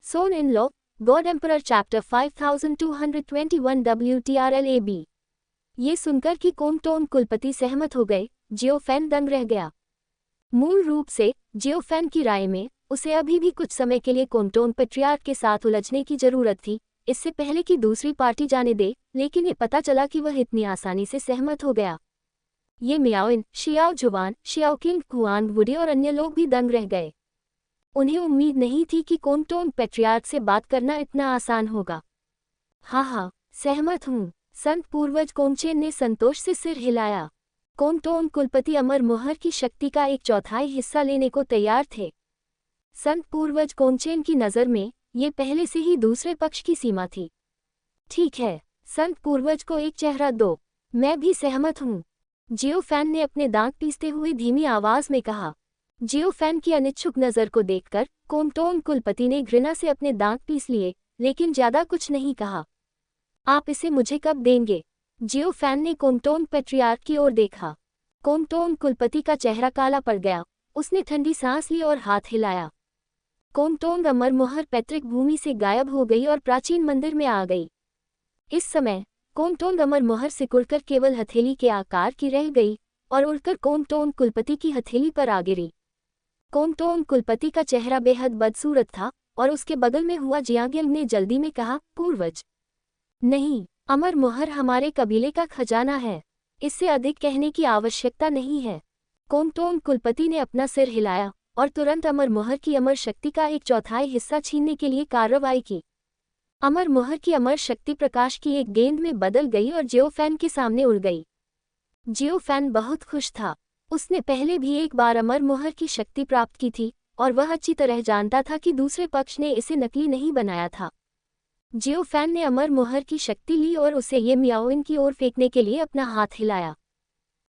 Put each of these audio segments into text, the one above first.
Son in law, God Emperor Chapter 5221 WTRLAB। ये सुनकर कि कोंगटोंग कुलपति सहमत हो गए, जियोफेन दंग रह गया। मूल रूप से जियोफेन की राय में उसे अभी भी कुछ समय के लिए कोंगटोंग पैट्रियार्क के साथ उलझने की जरूरत थी, इससे पहले कि दूसरी पार्टी जाने दे, लेकिन ये पता चला कि वह इतनी आसानी से सहमत हो गया। ये मियाओइन, शियाओ जुवान, शियाओकिंग कुआन वुडी और अन्य लोग भी दंग रह गए। उन्हें उम्मीद नहीं थी कि कोंगटोंग पैट्रियार्क से बात करना इतना आसान होगा। हाँ, सहमत हूँ, संत पूर्वज कोंगचेन ने संतोष से सिर हिलाया। कोंगटोंग कुलपति अमर मोहर की शक्ति का 1/4 हिस्सा लेने को तैयार थे। संत पूर्वज कोंगचेन की नज़र में ये पहले से ही दूसरे पक्ष की सीमा थी। ठीक है, संत पूर्वज को एक चेहरा दो, मैं भी सहमत हूँ, जियोफेन ने अपने दांत पीसते हुए धीमी आवाज में कहा। जियोफेन की अनिच्छुक नज़र को देखकर कोंगटोंग कुलपति ने घृणा से अपने दांत पीस लिए, लेकिन ज्यादा कुछ नहीं कहा। आप इसे मुझे कब देंगे? जियोफेन ने कोंगटोंग पैट्रियार्क की ओर देखा। कोंगटोंग कुलपति का चेहरा काला पड़ गया, उसने ठंडी सांस ली और हाथ हिलाया। कोंगटोंग अमर मोहर पैतृक भूमि से गायब हो गई और प्राचीन मंदिर में आ गई। इस समय कोंगटोंग अमर मोहर सिकुड़कर केवल हथेली के आकार की रह गई और उड़कर कोंगटोंग कुलपति की हथेली पर आ गिरी। कोंगटोंग कुलपति का चेहरा बेहद बदसूरत था और उसके बगल में हुआ जियांगिंग ने जल्दी में कहा, पूर्वज नहीं, अमर मोहर हमारे कबीले का खजाना है, इससे अधिक कहने की आवश्यकता नहीं है। कोंगटोंग कुलपति ने अपना सिर हिलाया और तुरंत अमर मोहर की अमर शक्ति का 1/4 हिस्सा छीनने के लिए कार्रवाई की। अमर मोहर की अमर शक्ति प्रकाश की एक गेंद में बदल गई और जियोफेन के सामने उड़ गई। जियोफेन बहुत खुश था, उसने पहले भी एक बार अमर मोहर की शक्ति प्राप्त की थी और वह अच्छी तरह जानता था कि दूसरे पक्ष ने इसे नकली नहीं बनाया था। जियोफेन ने अमर मोहर की शक्ति ली और उसे ये मियाओइन की ओर फेंकने के लिए अपना हाथ हिलाया।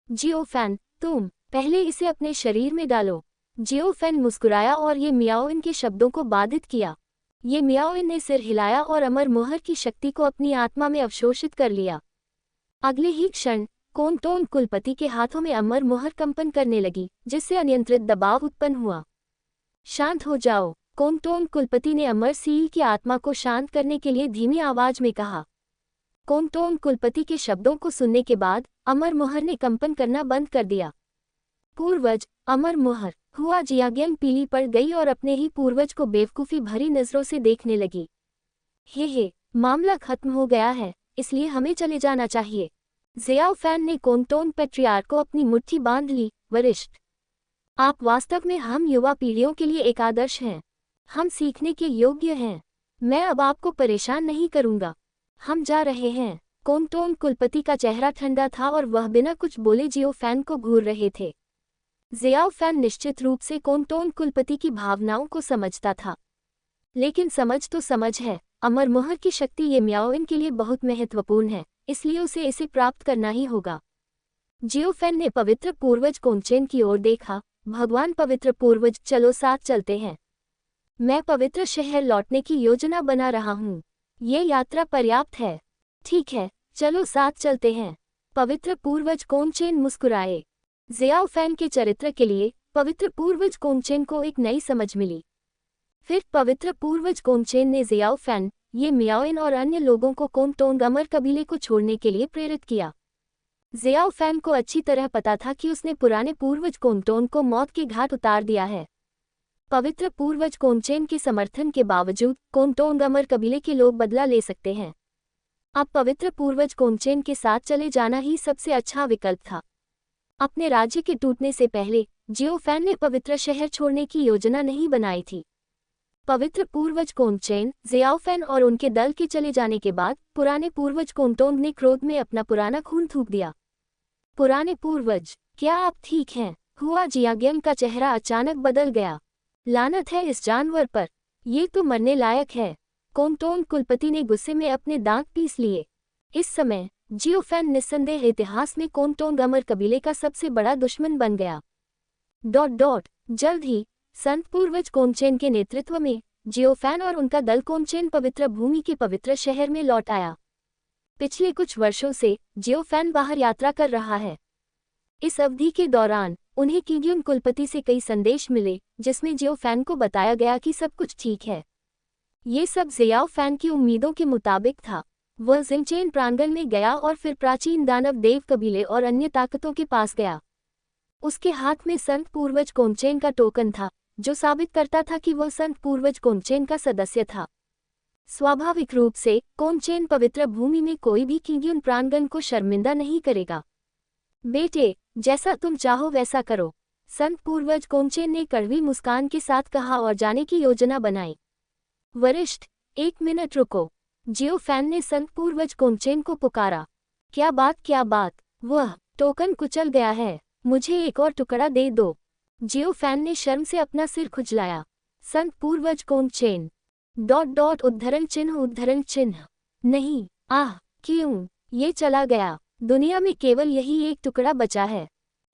जियोफेन, तुम पहले इसे अपने शरीर में डालो। जियोफेन मुस्कुराया और ये मियाओइन के शब्दों को बाधित किया। ये मियाओइन ने सिर हिलाया और अमर मोहर की शक्ति को अपनी आत्मा में अवशोषित कर लिया। अगले ही क्षण कोंगटोंग कुलपति के हाथों में अमर मोहर कंपन करने लगी, जिससे अनियंत्रित दबाव उत्पन्न हुआ। शांत हो जाओ, कोंगटोंग कुलपति ने अमर सील की आत्मा को शांत करने के लिए धीमी आवाज में कहा। कोंगटोंग कुलपति के शब्दों को सुनने के बाद अमर मोहर ने कंपन करना बंद कर दिया। पूर्वज, अमर मोहर, हुआ जियांगिंग पीली पड़ गई और अपने ही पूर्वज को बेवकूफ़ी भरी नज़रों से देखने लगी। हे, मामला खत्म हो गया है, इसलिए हमें चले जाना चाहिए। जियाओफेन ने कोंगटोंग पैट्रियार्क को अपनी मुट्ठी बांध ली। वरिष्ठ, आप वास्तव में हम युवा पीढ़ियों के लिए एक आदर्श हैं। हम सीखने के योग्य हैं। मैं अब आपको परेशान नहीं करूंगा। हम जा रहे हैं। कोंगटोंग कुलपति का चेहरा ठंडा था और वह बिना कुछ बोले जियोफेन को घूर रहे थे। जियाओफेन निश्चित रूप से कोंगटोंग कुलपति की भावनाओं को समझता था, लेकिन समझ तो समझ है, अमर मोहर की शक्ति ये मियाओइन के लिए बहुत महत्वपूर्ण है, इसलिए उसे इसे प्राप्त करना ही होगा। जियोफेन ने पवित्र पूर्वज कोंगचेन की ओर देखा। भगवान पवित्र पूर्वज, चलो साथ चलते हैं। मैं पवित्र शहर लौटने की योजना बना रहा हूँ। ये यात्रा पर्याप्त है। ठीक है, चलो साथ चलते हैं। पवित्र पूर्वज कोंगचेन मुस्कुराए। जियाओफेन के चरित्र के लिए पवित्र पूर्वज कोंगचेन को एक नई समझ मिली। फिर पवित्र पूर्वज कोंगचेन ने जियाओफेन, ये मियाओइन और अन्य लोगों को कोंगटोंग अमर कबीले को छोड़ने के लिए प्रेरित किया। जियाओफेन को अच्छी तरह पता था कि उसने पुराने पूर्वज कोंगटोंग को मौत के घाट उतार दिया है। पवित्र पूर्वज कोंगचेन के समर्थन के बावजूद कोंगटोंग अमर कबीले के लोग बदला ले सकते हैं। अब पवित्र पूर्वज कोंगचेन के साथ चले जाना ही सबसे अच्छा विकल्प था। अपने राज्य के टूटने से पहले जियोफेन ने पवित्र शहर छोड़ने की योजना नहीं बनाई थी। पवित्र पूर्वज कोंगचेन, जियाओफेन और उनके दल के चले जाने के बाद पुराने पूर्वज कोंगटोंग ने क्रोध में अपना पुराना खून थूक दिया। पुराने पूर्वज, क्या आप ठीक हैं? हुआ जियांगिंग का चेहरा अचानक बदल गया। लानत है इस जानवर पर, ये तो मरने लायक है। कोंगटोंग कुलपति ने गुस्से में अपने दांत पीस लिए। इस समय जियोफेन निस्संदेह इतिहास में कोंगटोंग अमर कबीले का सबसे बड़ा दुश्मन बन गया। जल्द ही संत पूर्वज कोंगचेन के नेतृत्व में जियोफेन और उनका दल कोंगचेन पवित्र भूमि के पवित्र शहर में लौट आया। पिछले कुछ वर्षों से जियोफेन बाहर यात्रा कर रहा है। इस अवधि के दौरान उन्हें किग्युन कुलपति से कई संदेश मिले, जिसमें जियोफेन को बताया गया कि सब कुछ ठीक है। ये सब ज़ियाओ फैन की उम्मीदों के मुताबिक था। वह जिंगचेन प्रांगण में गया और फिर प्राचीन दानव देव कबीले और अन्य ताकतों के पास गया। उसके हाथ में संत पूर्वज कोंगचेन का टोकन था, जो साबित करता था कि वह संत पूर्वज कोंगचेन का सदस्य था। स्वाभाविक रूप से कोंगचेन पवित्र भूमि में कोई भी किंग्युन प्रांगण को शर्मिंदा नहीं करेगा। बेटे, जैसा तुम चाहो वैसा करो, संत पूर्वज कोंगचेन ने कड़वी मुस्कान के साथ कहा और जाने की योजना बनाई। वरिष्ठ, 1 मिनट रुको। जियो फैन ने संत पूर्वज कोंगचेन को पुकारा। क्या बात, वह टोकन कुचल गया है, मुझे एक और टुकड़ा दे दो। जियो फैन ने शर्म से अपना सिर खुजलाया। संत पूर्वज कोंगचेन उद्धरण चिन्ह। नहीं, आह, क्यों, ये चला गया। दुनिया में केवल यही एक टुकड़ा बचा है।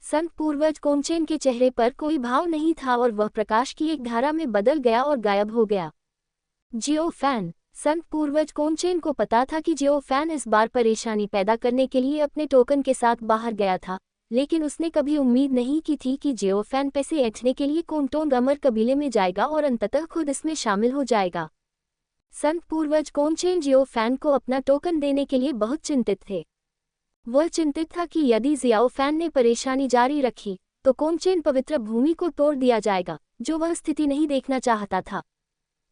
संत पूर्वज कोंगचेन के चेहरे पर कोई भाव नहीं था और वह प्रकाश की एक धारा में बदल गया और गायब हो गया। जियो फैन, संत पूर्वज कोंगचेन को पता था कि जियो फैन इस बार परेशानी पैदा करने के लिए अपने टोकन के साथ बाहर गया था, लेकिन उसने कभी उम्मीद नहीं की थी कि जियो फैन पैसे ऐंठने के लिए कोंगटोंग अमर कबीले में जाएगा और अंततः खुद इसमें शामिल हो जाएगा। संत पूर्वज कोंगचेन जियो फैन को अपना टोकन देने के लिए बहुत चिंतित थे। वह चिंतित था कि यदि ज़ियाओ फैन ने परेशानी जारी रखी तो कोंगचेन पवित्र भूमि को तोड़ दिया जाएगा, जो वह स्थिति नहीं देखना चाहता था।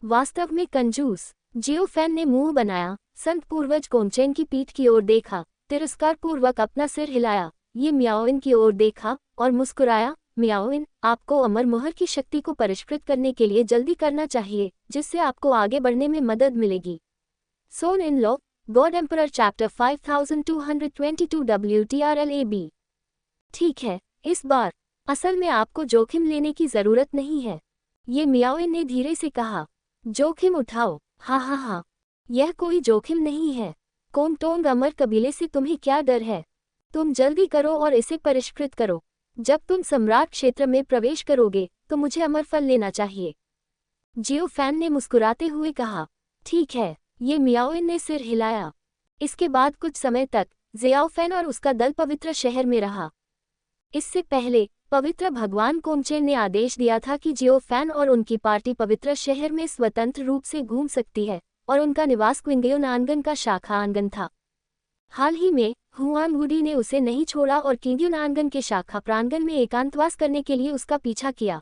वास्तव में कंजूस, जियो फैन ने मुंह बनाया, संत पूर्वज कोंगचेन की पीठ की ओर देखा, तिरस्कारपूर्वक अपना सिर हिलाया, ये मियाओइन की ओर देखा और मुस्कुराया। मियाओइन, आपको अमर मोहर की शक्ति को परिष्कृत करने के लिए जल्दी करना चाहिए, जिससे आपको आगे बढ़ने में मदद मिलेगी। Son in law, god emperor chapter 5222 WTRLAB। ठीक है, इस बार असल में आपको जोखिम लेने की जरूरत नहीं है, ये मियाओइन ने धीरे से कहा। जोखिम उठाओ, हाँ, यह कोई जोखिम नहीं है। कोंगटोंग अमर कबीले से तुम्हें क्या डर है? तुम जल्दी करो और इसे परिष्कृत करो। जब तुम सम्राट क्षेत्र में प्रवेश करोगे तो मुझे अमर फल लेना चाहिए। जियो फैन ने मुस्कुराते हुए कहा। ठीक है, ये मियाओइन ने सिर हिलाया। इसके बाद कुछ समय तक ज़ियाओ फैन और उसका दल पवित्र शहर में रहा। इससे पहले पवित्र भगवान कोंगचेन ने आदेश दिया था कि जियो फैन और उनकी पार्टी पवित्र शहर में स्वतंत्र रूप से घूम सकती है और उनका निवास क्विंगयुन आंगन का शाखा आंगन था। हाल ही में हुआंग वुडी ने उसे नहीं छोड़ा और किंगयुन आंगन के शाखा प्रांगण में एकांतवास करने के लिए उसका पीछा किया।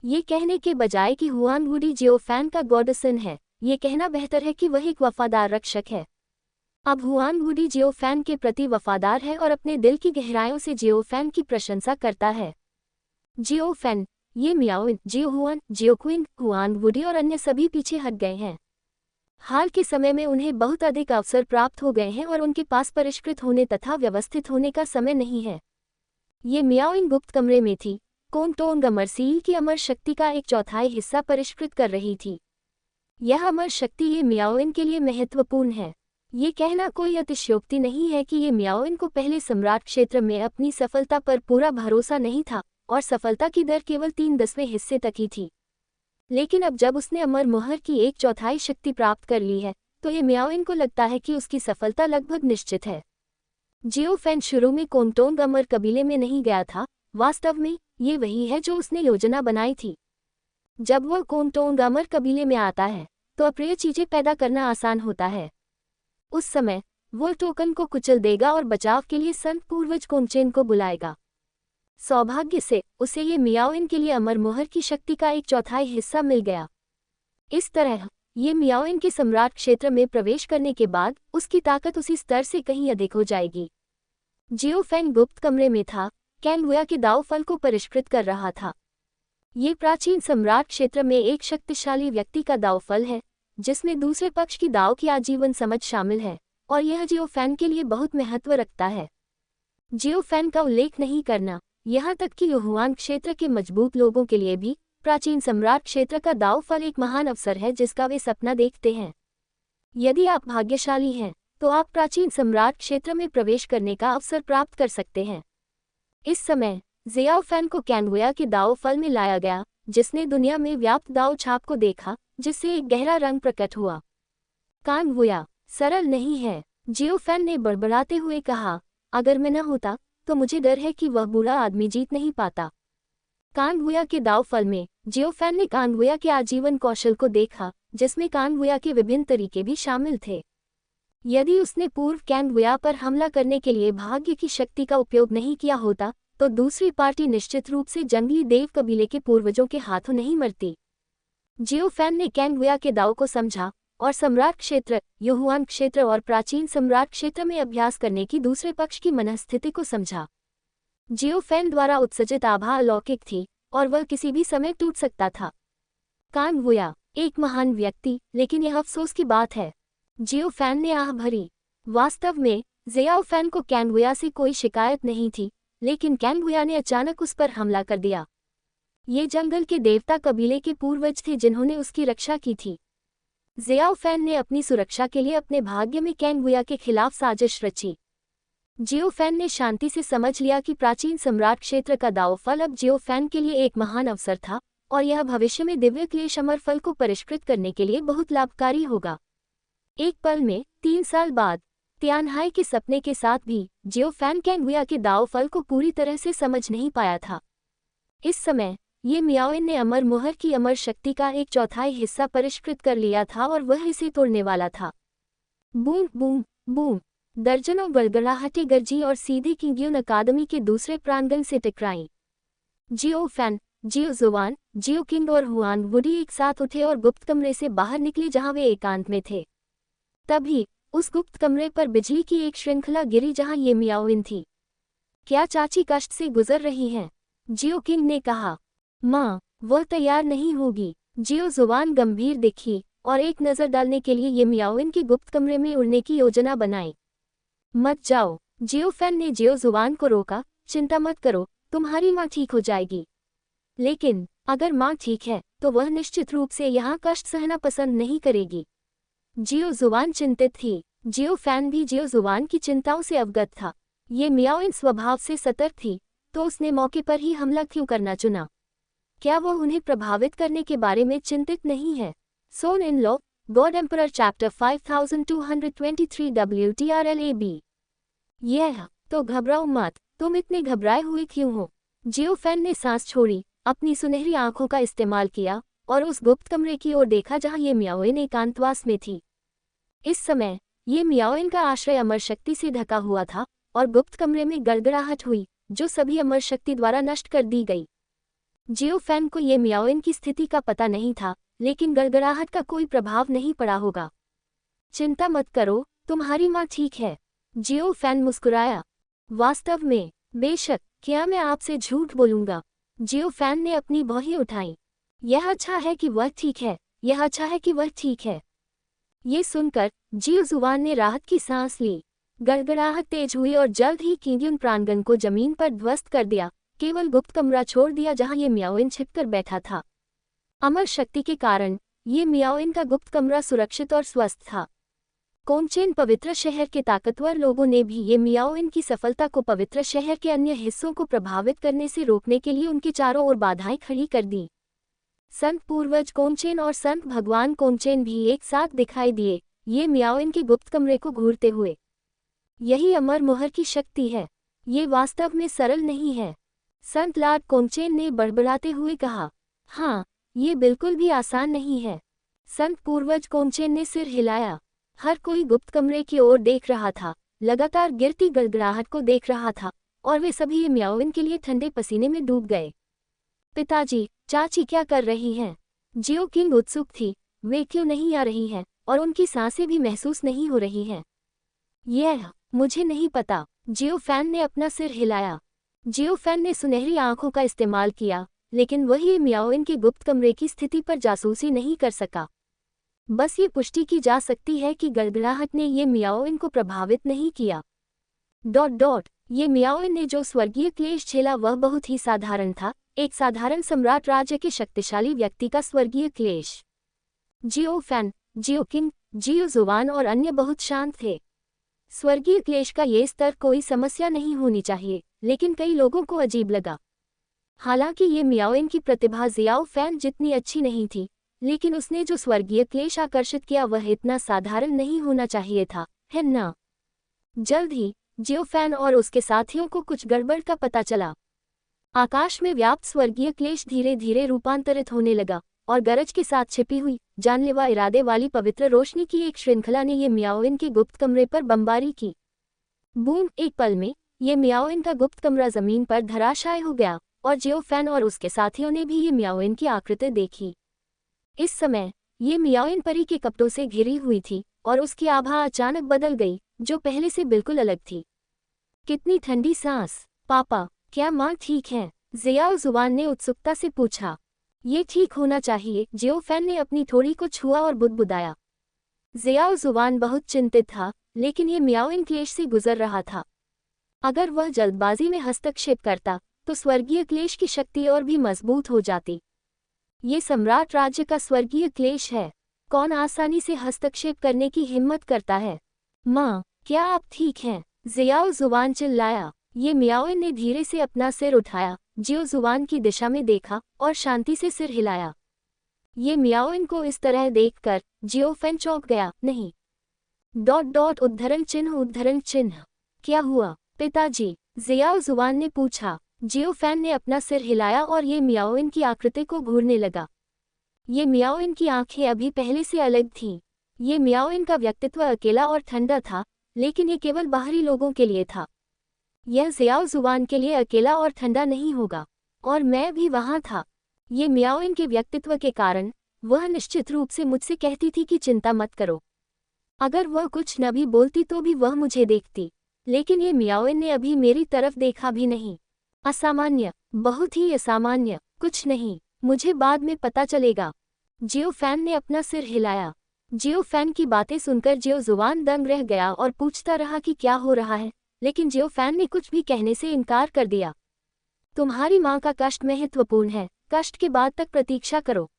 ये कहने के बजाय कि हुआंग वुडी जियो फैन का गॉडसन है, ये कहना बेहतर है कि वह एक वफादार रक्षक है। अब हुआंग वुडी जियो फैन के प्रति वफादार है और अपने दिल की गहराइयों से जियो फैन की प्रशंसा करता है। जियो फैन, ये मियाओइन, जियो हुआन, जियो क्विंग, हुआंग वुडी और अन्य सभी पीछे हट गए हैं। हाल के समय में उन्हें बहुत अधिक अवसर प्राप्त हो गए हैं और उनके पास परिष्कृत होने तथा व्यवस्थित होने का समय नहीं है। ये मियाओइन गुप्त कमरे में थी। कोंगटोंग अमर सील की अमर शक्ति का 1/4 हिस्सा परिष्कृत कर रही थी। यह अमर शक्ति ये मियाओइन के लिए महत्वपूर्ण है। ये कहना कोई अतिशयोक्ति नहीं है कि ये मियाओइन को पहले सम्राट क्षेत्र में अपनी सफलता पर पूरा भरोसा नहीं था और सफलता की दर केवल 3/10 हिस्से तक ही थी। लेकिन अब जब उसने अमर मोहर की 1/4 शक्ति प्राप्त कर ली है तो ये मियाओइन को लगता है कि उसकी सफलता लगभग निश्चित है। जियो फैन शुरू में कोंगटोंग अमर कबीले में नहीं गया था। वास्तव में ये वही है जो उसने योजना बनाई थी। जब वह कोंगटोंग अमर कबीले में आता है तो अप्रिय चीजें पैदा करना आसान होता है। उस समय वो टोकन को कुचल देगा और बचाव के लिए संत पूर्वज कोंगचेन को बुलाएगा। सौभाग्य से उसे ये मियाओइन के लिए अमर मोहर की शक्ति का 1/4 हिस्सा मिल गया। इस तरह ये मियाओइन के सम्राट क्षेत्र में प्रवेश करने के बाद उसकी ताकत उसी स्तर से कहीं अधिक हो जाएगी। जियो फैन गुप्त कमरे में था, कैंगवुया के दाव फल को परिष्कृत कर रहा था। ये प्राचीन सम्राट क्षेत्र में एक शक्तिशाली व्यक्ति का दाव फल है, जिसमें दूसरे पक्ष की दाव की आजीवन समझ शामिल है, और यह जियो फैन के लिए बहुत महत्व रखता है। जियो फैन का उल्लेख नहीं करना, यहाँ तक कि युहुआन क्षेत्र के मजबूत लोगों के लिए भी प्राचीन सम्राट क्षेत्र का दाव फल एक महान अवसर है जिसका वे सपना देखते हैं। यदि आप भाग्यशाली हैं तो आप प्राचीन सम्राट क्षेत्र में प्रवेश करने का अवसर प्राप्त कर सकते हैं। इस समय ज़ियाओ फैन को कैंगवुया के दाव फल में लाया गया, जिसने दुनिया में व्याप्त दाव छाप को देखा, जिससे एक गहरा रंग प्रकट हुआ। कैंगवुया सरल नहीं है, जियो फैन ने बड़बड़ाते हुए कहा। अगर मैं न होता तो मुझे डर है कि वह बूढ़ा आदमी जीत नहीं पाता। कैंगवुया के दाव फल में जियो फैन ने कैंगवुया के आजीवन कौशल को देखा, जिसमें कांगवुया के विभिन्न तरीके भी शामिल थे। यदि उसने पूर्व कांगवुया पर हमला करने के लिए भाग्य की शक्ति का उपयोग नहीं किया होता तो दूसरी पार्टी निश्चित रूप से जंगली देव कबीले के पूर्वजों के हाथों नहीं मरती। जियो फैन ने कांगवुया के दाव को समझा और सम्राट क्षेत्र, युहुआन क्षेत्र और प्राचीन सम्राट क्षेत्र में अभ्यास करने की दूसरे पक्ष की मनस्थिति को समझा। जियो फैन द्वारा उत्सर्जित आभा अलौकिक थी और वह किसी भी समय टूट सकता था। कांगवुया एक महान व्यक्ति, लेकिन यह अफसोस की बात है। जियो फैन ने आह भरी। वास्तव में जियाओ फैन को कांगवुया से कोई शिकायत नहीं थी, लेकिन कांगवुया ने अचानक उस पर हमला कर दिया। ये जंगल के देवता कबीले के पूर्वज थे जिन्होंने उसकी रक्षा की थी। जियाओ फैन ने अपनी सुरक्षा के लिए अपने भाग्य में कांगवुया के खिलाफ साजिश रची। जियो फैन ने शांति से समझ लिया कि प्राचीन सम्राट क्षेत्र का दावफल अब जियो फैन के लिए एक महान अवसर था और यह भविष्य में दिव्य क्लेश अमर फल को परिष्कृत करने के लिए बहुत लाभकारी होगा। एक पल में 3 साल बाद तियानहाई के सपने के साथ भी जियो फैन कांगवुया के दावफल को पूरी तरह से समझ नहीं पाया था। इस समय ये मियाओइन ने अमर मुहर की अमर शक्ति का 1/4 हिस्सा परिष्कृत कर लिया था और वह इसे तोड़ने वाला था। बूम बूम बूम, दर्जनों गड़गड़ाहटें गरजी और सीधे किंग्यून अकादमी के दूसरे प्रांगण से टकराईं। जियो फैन, जियो जुवान, जियो किंग और हुआन वुडी एक साथ उठे और गुप्त कमरे से बाहर निकले जहां वे एकांत में थे। तभी उस गुप्त कमरे पर बिजली की एक श्रृंखला गिरी जहां ये मियाओइन थी। क्या चाची कष्ट से गुजर रही हैं? जियो किंग ने कहा। माँ, वह तैयार नहीं होगी। जियो जुवान गंभीर दिखी और एक नज़र डालने के लिए ये मियाओइन के गुप्त कमरे में उड़ने की योजना बनाई। मत जाओ, जियो फैन ने जियो जुवान को रोका। चिंता मत करो, तुम्हारी माँ ठीक हो जाएगी। लेकिन अगर माँ ठीक है तो वह निश्चित रूप से यहाँ कष्ट सहना पसंद नहीं करेगी। जियो जुवान चिंतित थी। जियो फैन भी जियो जुवान की चिंताओं से अवगत था। ये मियाओइन स्वभाव से सतर्क थी, तो उसने मौके पर ही हमला क्यों करना चुना? क्या वह उन्हें प्रभावित करने के बारे में चिंतित नहीं है? Son in law, god emperor chapter 5223 WTRLAB। यह तो घबराओ मत, तुम इतने घबराए हुए क्यों हो? जियो फैन ने सांस छोड़ी, अपनी सुनहरी आंखों का इस्तेमाल किया और उस गुप्त कमरे की ओर देखा जहां ये मियाओइन एकांतवास में थी। इस समय ये मियाओइन का आश्रय अमर शक्ति से ढका हुआ था और गुप्त कमरे में गड़गड़ाहट हुई जो सभी अमर शक्ति द्वारा नष्ट कर दी गई। जियो फैन को ये मियाओइन की स्थिति का पता नहीं था, लेकिन गड़गड़ाहट का कोई प्रभाव नहीं पड़ा होगा। चिंता मत करो, तुम्हारी माँ ठीक है। जियो फैन मुस्कुराया। वास्तव में, बेशक, क्या मैं आपसे झूठ बोलूंगा? जियो फैन ने अपनी भौहें उठाई। यह अच्छा है कि वह ठीक है, यह अच्छा है कि वह ठीक है। ये सुनकर जियो जुवान ने राहत की सांस ली। गड़गड़ाहट तेज हुई और जल्द ही किंग्यून प्रांगण को जमीन पर ध्वस्त कर दिया, केवल गुप्त कमरा छोड़ दिया जहां ये मियाओइन छिपकर बैठा था। अमर शक्ति के कारण ये मियाओइन का गुप्त कमरा सुरक्षित और स्वस्थ था। कोंगचेन पवित्र शहर के ताकतवर लोगों ने भी ये मियाओइन की सफलता को पवित्र शहर के अन्य हिस्सों को प्रभावित करने से रोकने के लिए उनके चारों ओर बाधाएं खड़ी कर दी। संत पूर्वज कोंगचेन और संत भगवान कोंगचेन भी एक साथ दिखाई दिए, ये मियाओइन के गुप्त कमरे को घूरते हुए। यही अमर मुहर की शक्ति है, ये वास्तव में सरल नहीं है। संत लॉर्ड कोंगचेन ने बड़बड़ाते हुए कहा। हाँ, ये बिल्कुल भी आसान नहीं है। संत पूर्वज कोंगचेन ने सिर हिलाया। हर कोई गुप्त कमरे की ओर देख रहा था, लगातार गिरती गड़गड़ाहट को देख रहा था और वे सभी ये मियाओइन के लिए ठंडे पसीने में डूब गए। पिताजी, चाची क्या कर रही हैं? जियो किंग उत्सुक थी। वे क्यों नहीं आ रही हैं और उनकी सांसें भी महसूस नहीं हो रही हैं? यह मुझे नहीं पता। जियो फैन ने अपना सिर हिलाया। जियो फैन ने सुनहरी आंखों का इस्तेमाल किया, लेकिन वही मियाओइन के गुप्त कमरे की स्थिति पर जासूसी नहीं कर सका। बस ये पुष्टि की जा सकती है कि गड़गड़ाहट ने ये मियाओइन को प्रभावित नहीं किया। ये मियाओइन ने जो स्वर्गीय क्लेश झेला वह बहुत ही साधारण था, एक साधारण सम्राट राज्य के शक्तिशाली व्यक्ति का स्वर्गीय क्लेश। जियो फैन, जियो किंग, जियो जुवान और अन्य बहुत शांत थे। स्वर्गीय क्लेश का ये स्तर कोई समस्या नहीं होनी चाहिए, लेकिन कई लोगों को अजीब लगा। हालांकि ये मियाओइन की प्रतिभा जियाओ फैन जितनी अच्छी नहीं थी, लेकिन उसने जो स्वर्गीय क्लेश आकर्षित किया वह इतना साधारण नहीं होना चाहिए था, है ना? जल्द ही जियो फैन और उसके साथियों को कुछ गड़बड़ का पता चला। आकाश में व्याप्त स्वर्गीय क्लेश धीरे धीरे रूपांतरित होने लगा और गरज के साथ छिपी हुई जानलेवा इरादे वाली पवित्र रोशनी की एक श्रृंखला ने ये मियाओइन के गुप्त कमरे पर बमबारी की। बूम! एक पल में ये मियाओइन का गुप्त कमरा जमीन पर धराशायी हो गया और जियोफैन और उसके साथियों ने भी ये मियाओइन की आकृति देखी। इस समय ये मियाओइन परी के कपड़ों से घिरी हुई थी और उसकी आभा अचानक बदल गई, जो पहले से बिल्कुल अलग थी। कितनी ठंडी सांस। पापा, क्या माँ ठीक है? ज़ियाओ ज़ुबान ने उत्सुकता से पूछा। ये ठीक होना चाहिए। जियोफैन ने अपनी थोड़ी को छुआ और बुदबुदाया। ज़ियाओ ज़ुबान बहुत चिंतित था, लेकिन ये मियाओइन क्लेश से गुजर रहा था। अगर वह जल्दबाजी में हस्तक्षेप करता तो स्वर्गीय क्लेश की शक्ति और भी मजबूत हो जाती। ये सम्राट राज्य का स्वर्गीय क्लेश है। कौन आसानी से हस्तक्षेप करने की हिम्मत करता है? माँ, क्या आप ठीक हैं? ज़ियाओ ज़ुबान चिल्लाया। ये मियाओइन ने धीरे से अपना सिर उठाया, जियो ज़ुबान की दिशा में देखा और शांति से सिर हिलाया। ये मियाओइन को इस तरह देखकर जियोफैन चौंक गया। नहीं। उद्धरण चिन्ह। क्या हुआ पिताजी? ज़ियाओ ज़ुबान ने पूछा। जियोफैन ने अपना सिर हिलाया और ये मियाओइन की आकृति को घूरने लगा। ये मियाओइन की आंखें अभी पहले से अलग थीं। ये मियाओइन का व्यक्तित्व अकेला और ठंडा था, लेकिन ये केवल बाहरी लोगों के लिए था। यह ज़ियाओ ज़ुबान के लिए अकेला और ठंडा नहीं होगा। और मैं भी वहाँ था। ये मियाओइन के व्यक्तित्व के कारण वह निश्चित रूप से मुझसे कहती थी कि चिंता मत करो। अगर वह कुछ न भी बोलती तो भी वह मुझे देखती, लेकिन ये मियाओइन ने अभी मेरी तरफ देखा भी नहीं। असामान्य, बहुत ही असामान्य। कुछ नहीं, मुझे बाद में पता चलेगा। जियोफैन ने अपना सिर हिलाया। जियोफैन की बातें सुनकर जियो ज़ुबान दंग रह गया और पूछता रहा कि क्या हो रहा है, लेकिन जियोफैन ने कुछ भी कहने से इनकार कर दिया। तुम्हारी माँ का कष्ट महत्वपूर्ण है, कष्ट के बाद तक प्रतीक्षा करो।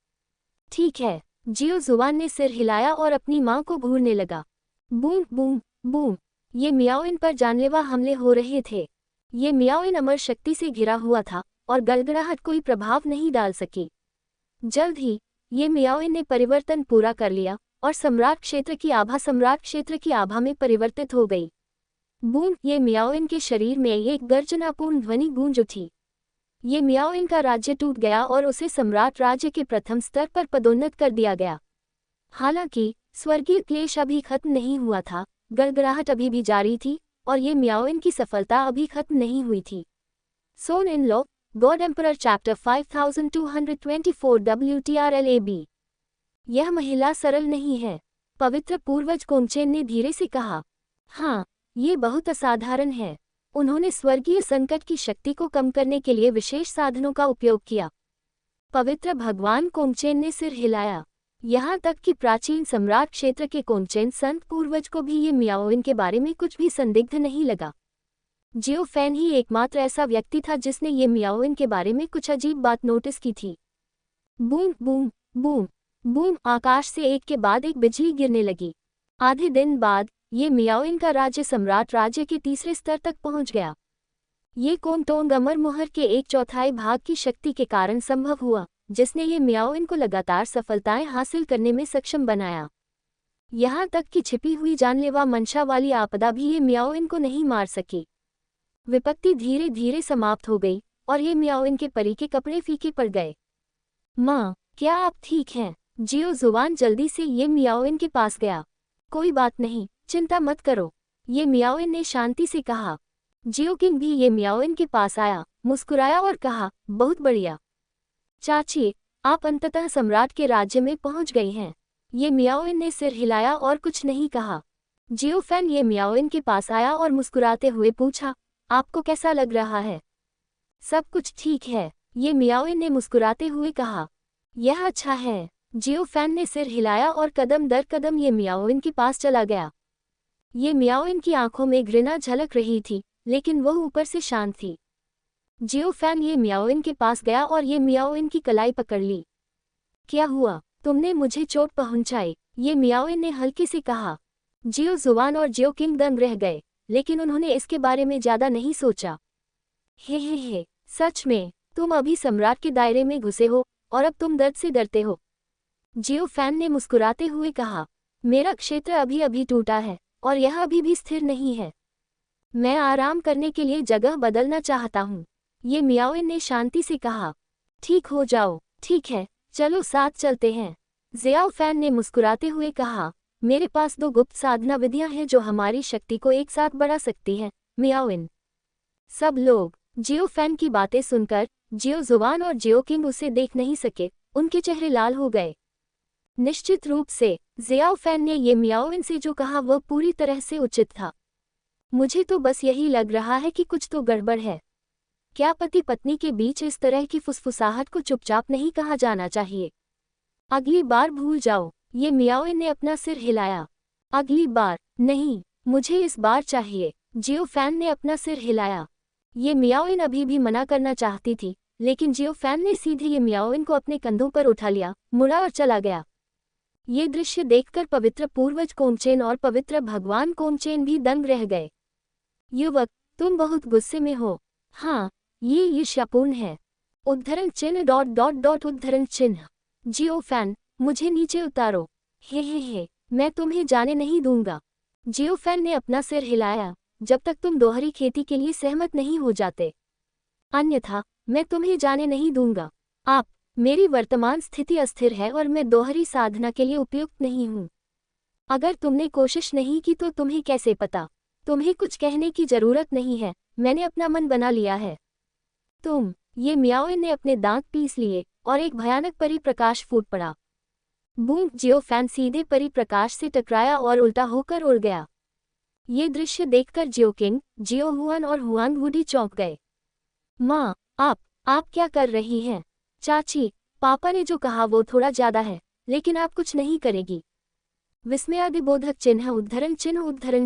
ठीक है। जियो ज़ुबान ने सिर हिलाया और अपनी माँ को घूरने लगा। Boom boom boom. ये मियाओइन पर जानलेवा हमले हो रहे थे। ये मियाओइन अमर शक्ति से घिरा हुआ था और गड़गड़ाहट कोई प्रभाव नहीं डाल सकी। जल्द ही ये मियाओइन ने परिवर्तन पूरा कर लिया और सम्राट क्षेत्र की आभा में परिवर्तित हो गई। बूम! ये मियाओइन के शरीर में एक गर्जनापूर्ण ध्वनि गूंज उठी। ये मियाओइन का राज्य टूट गया और उसे सम्राट राज्य के प्रथम स्तर पर पदोन्नत कर दिया गया। हालांकि स्वर्गीय क्लेश अभी खत्म नहीं हुआ था, गड़गड़ाहट अभी भी जारी थी और ये मियाओइन की सफलता अभी खत्म नहीं हुई थी। Son in law, god emperor chapter 5224 WTRLAB। यह महिला सरल नहीं है, पवित्र पूर्वज कोंगचेन ने धीरे से कहा। हाँ, ये बहुत असाधारण है। उन्होंने स्वर्गीय संकट की शक्ति को कम करने के लिए विशेष साधनों का उपयोग किया। पवित्र भगवान कोंगचेन ने सिर हिलाया। यहाँ तक कि प्राचीन सम्राट क्षेत्र के कोंगचेन संत पूर्वज को भी ये मियाओइन के बारे में कुछ भी संदिग्ध नहीं लगा। जियोफैन ही एकमात्र ऐसा व्यक्ति था जिसने ये मियाओइन के बारे में कुछ अजीब बात नोटिस की थी। Boom boom boom boom! आकाश से एक के बाद एक बिजली गिरने लगी। आधे दिन बाद ये मियाओइन का राज्य सम्राट राज्य के तीसरे स्तर तक पहुंच गया। ये कोंगटोंग अमर मुहर के 1/4 भाग की शक्ति के कारण संभव हुआ, जिसने ये मियाओइन को लगातार सफलताएं हासिल करने में सक्षम बनाया। यहाँ तक कि छिपी हुई जानलेवा मंशा वाली आपदा भी ये मियाओइन को नहीं मार सकी। विपत्ति धीरे धीरे समाप्त हो गई और ये मियाओइन के परी के कपड़े फीके पड़ गए। माँ, क्या आप ठीक हैं? जियो ज़ुबान जल्दी से ये मियाओइन के पास गया। कोई बात नहीं, चिंता मत करो, ये मियाओइन ने शांति से कहा। जियो किंग भी ये मियाओइन के पास आया, मुस्कुराया और कहा, बहुत बढ़िया चाची, आप अंततः सम्राट के राज्य में पहुंच गई हैं। ये मियाओइन ने सिर हिलाया और कुछ नहीं कहा। जियोफैन ये मियाओइन के पास आया और मुस्कुराते हुए पूछा, आपको कैसा लग रहा है? सब कुछ ठीक है, ये मियाओइन ने मुस्कुराते हुए कहा। यह अच्छा है। जियोफैन ने सिर हिलाया और कदम दर कदम ये मियाओइन के पास चला गया। ये मियाओइन की आंखों में घृणा झलक रही थी, लेकिन वह ऊपर से शांत थी। जियोफैन ये मियाओइन के पास गया और ये मियाओइन की कलाई पकड़ ली। क्या हुआ? तुमने मुझे चोट पहुंचाई, ये मियाओइन ने हल्के से कहा। जियो ज़ुबान और जियो किंग दंग रह गए, लेकिन उन्होंने इसके बारे में ज्यादा नहीं सोचा। हे, सच में, तुम अभी सम्राट के दायरे में घुसे हो और अब तुम दर्द से डरते हो। जियोफैन ने मुस्कुराते हुए कहा, मेरा क्षेत्र अभी अभी टूटा है और यह अभी भी स्थिर नहीं है। मैं आराम करने के लिए जगह बदलना चाहता हूँ। ये मियाओइन ने शांति से कहा। ठीक हो जाओ। ठीक है, चलो साथ चलते हैं। जियाओ फैन ने मुस्कुराते हुए कहा, मेरे पास 2 गुप्त साधना विधियां हैं जो हमारी शक्ति को एक साथ बढ़ा सकती हैं, मियाओइन। सब लोग जियो फैन की बातें सुनकर जियो जुबान और जियो किंग उसे देख नहीं सके, उनके चेहरे लाल हो गए। निश्चित रूप से जियाओ फैन ने ये मियाओइन से जो कहा वह पूरी तरह से उचित था। मुझे तो बस यही लग रहा है कि कुछ तो गड़बड़ है। क्या पति पत्नी के बीच इस तरह की फुसफुसाहट को चुपचाप नहीं कहा जाना चाहिए? अगली बार भूल जाओ। ये मियाओइन ने अपना सिर हिलाया। अगली बार नहीं, मुझे इस बार चाहिए। जियो फैन ने अपना सिर हिलाया। ये मियाओइन अभी भी मना करना चाहती थी, लेकिन जियो फैन ने सीधे ये मियाओइन को अपने कंधों पर उठा लिया, मुड़ा और चला गया। ये दृश्य देखकर पवित्र पूर्वज कोमचेन और पवित्र भगवान कोमचेन भी दंग रह गए। युवक, तुम बहुत गुस्से में हो। हाँ, ये ईर्ष्यापूर्ण है। उद्धरण चिन्ह ... उद्धरण चिन्ह। जियो फैन, मुझे नीचे उतारो। हे, मैं तुम्हें जाने नहीं दूंगा। जियो फैन ने अपना सिर हिलाया, जब तक तुम दोहरी खेती के लिए सहमत नहीं हो जाते, अन्यथा मैं तुम्हें जाने नहीं दूंगा। मेरी वर्तमान स्थिति अस्थिर है और मैं दोहरी साधना के लिए उपयुक्त नहीं हूँ। अगर तुमने कोशिश नहीं की तो तुम्हें कैसे पता? तुम्हें कुछ कहने की जरूरत नहीं है, मैंने अपना मन बना लिया है। ये मियाओइन ने अपने दांत पीस लिए और एक भयानक परिप्रकाश फूट पड़ा। बूम! जियो फैन सीधे परिप्रकाश से टकराया और उल्टा होकर उड़ गया। ये दृश्य देखकर जियो किंग, जियो हुआन और हुआंग वुडी चौंक गए। माँ, आप क्या कर रही हैं? चाची, पापा ने जो कहा वो थोड़ा ज्यादा है, लेकिन आप कुछ नहीं करेगी। विस्मयादिबोधक चिन्ह उद्धरण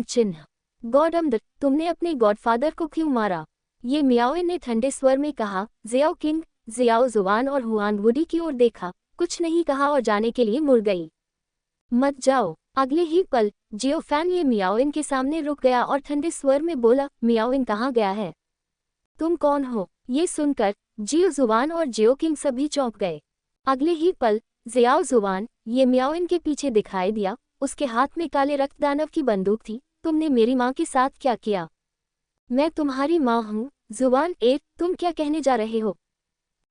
चिन्ह। गॉडमदर, तुमने अपने गॉडफादर को क्यों मारा? ये मियाओइन ने ठंडे स्वर में कहा। जियाओ किंग, जियाओ जुबान और हुआन वुडी की ओर देखा, कुछ नहीं कहा और जाने के लिए मुड़ गई। मत जाओ। अगले ही पल जियो फैन ये मियाओइन के सामने रुक गया और ठंडे स्वर में बोला, मियाओइन कहाँ गया है? तुम कौन हो? ये सुनकर जियो जुबान और जियो किंग सभी चौंक गए। अगले ही पल जियाओ जुबान ये मियाओइन के पीछे दिखाई दिया, उसके हाथ में काले रक्तदानव की बंदूक थी। तुमने मेरी माँ के साथ क्या किया? मैं तुम्हारी माँ हूँ। जुबान तुम क्या कहने जा रहे हो?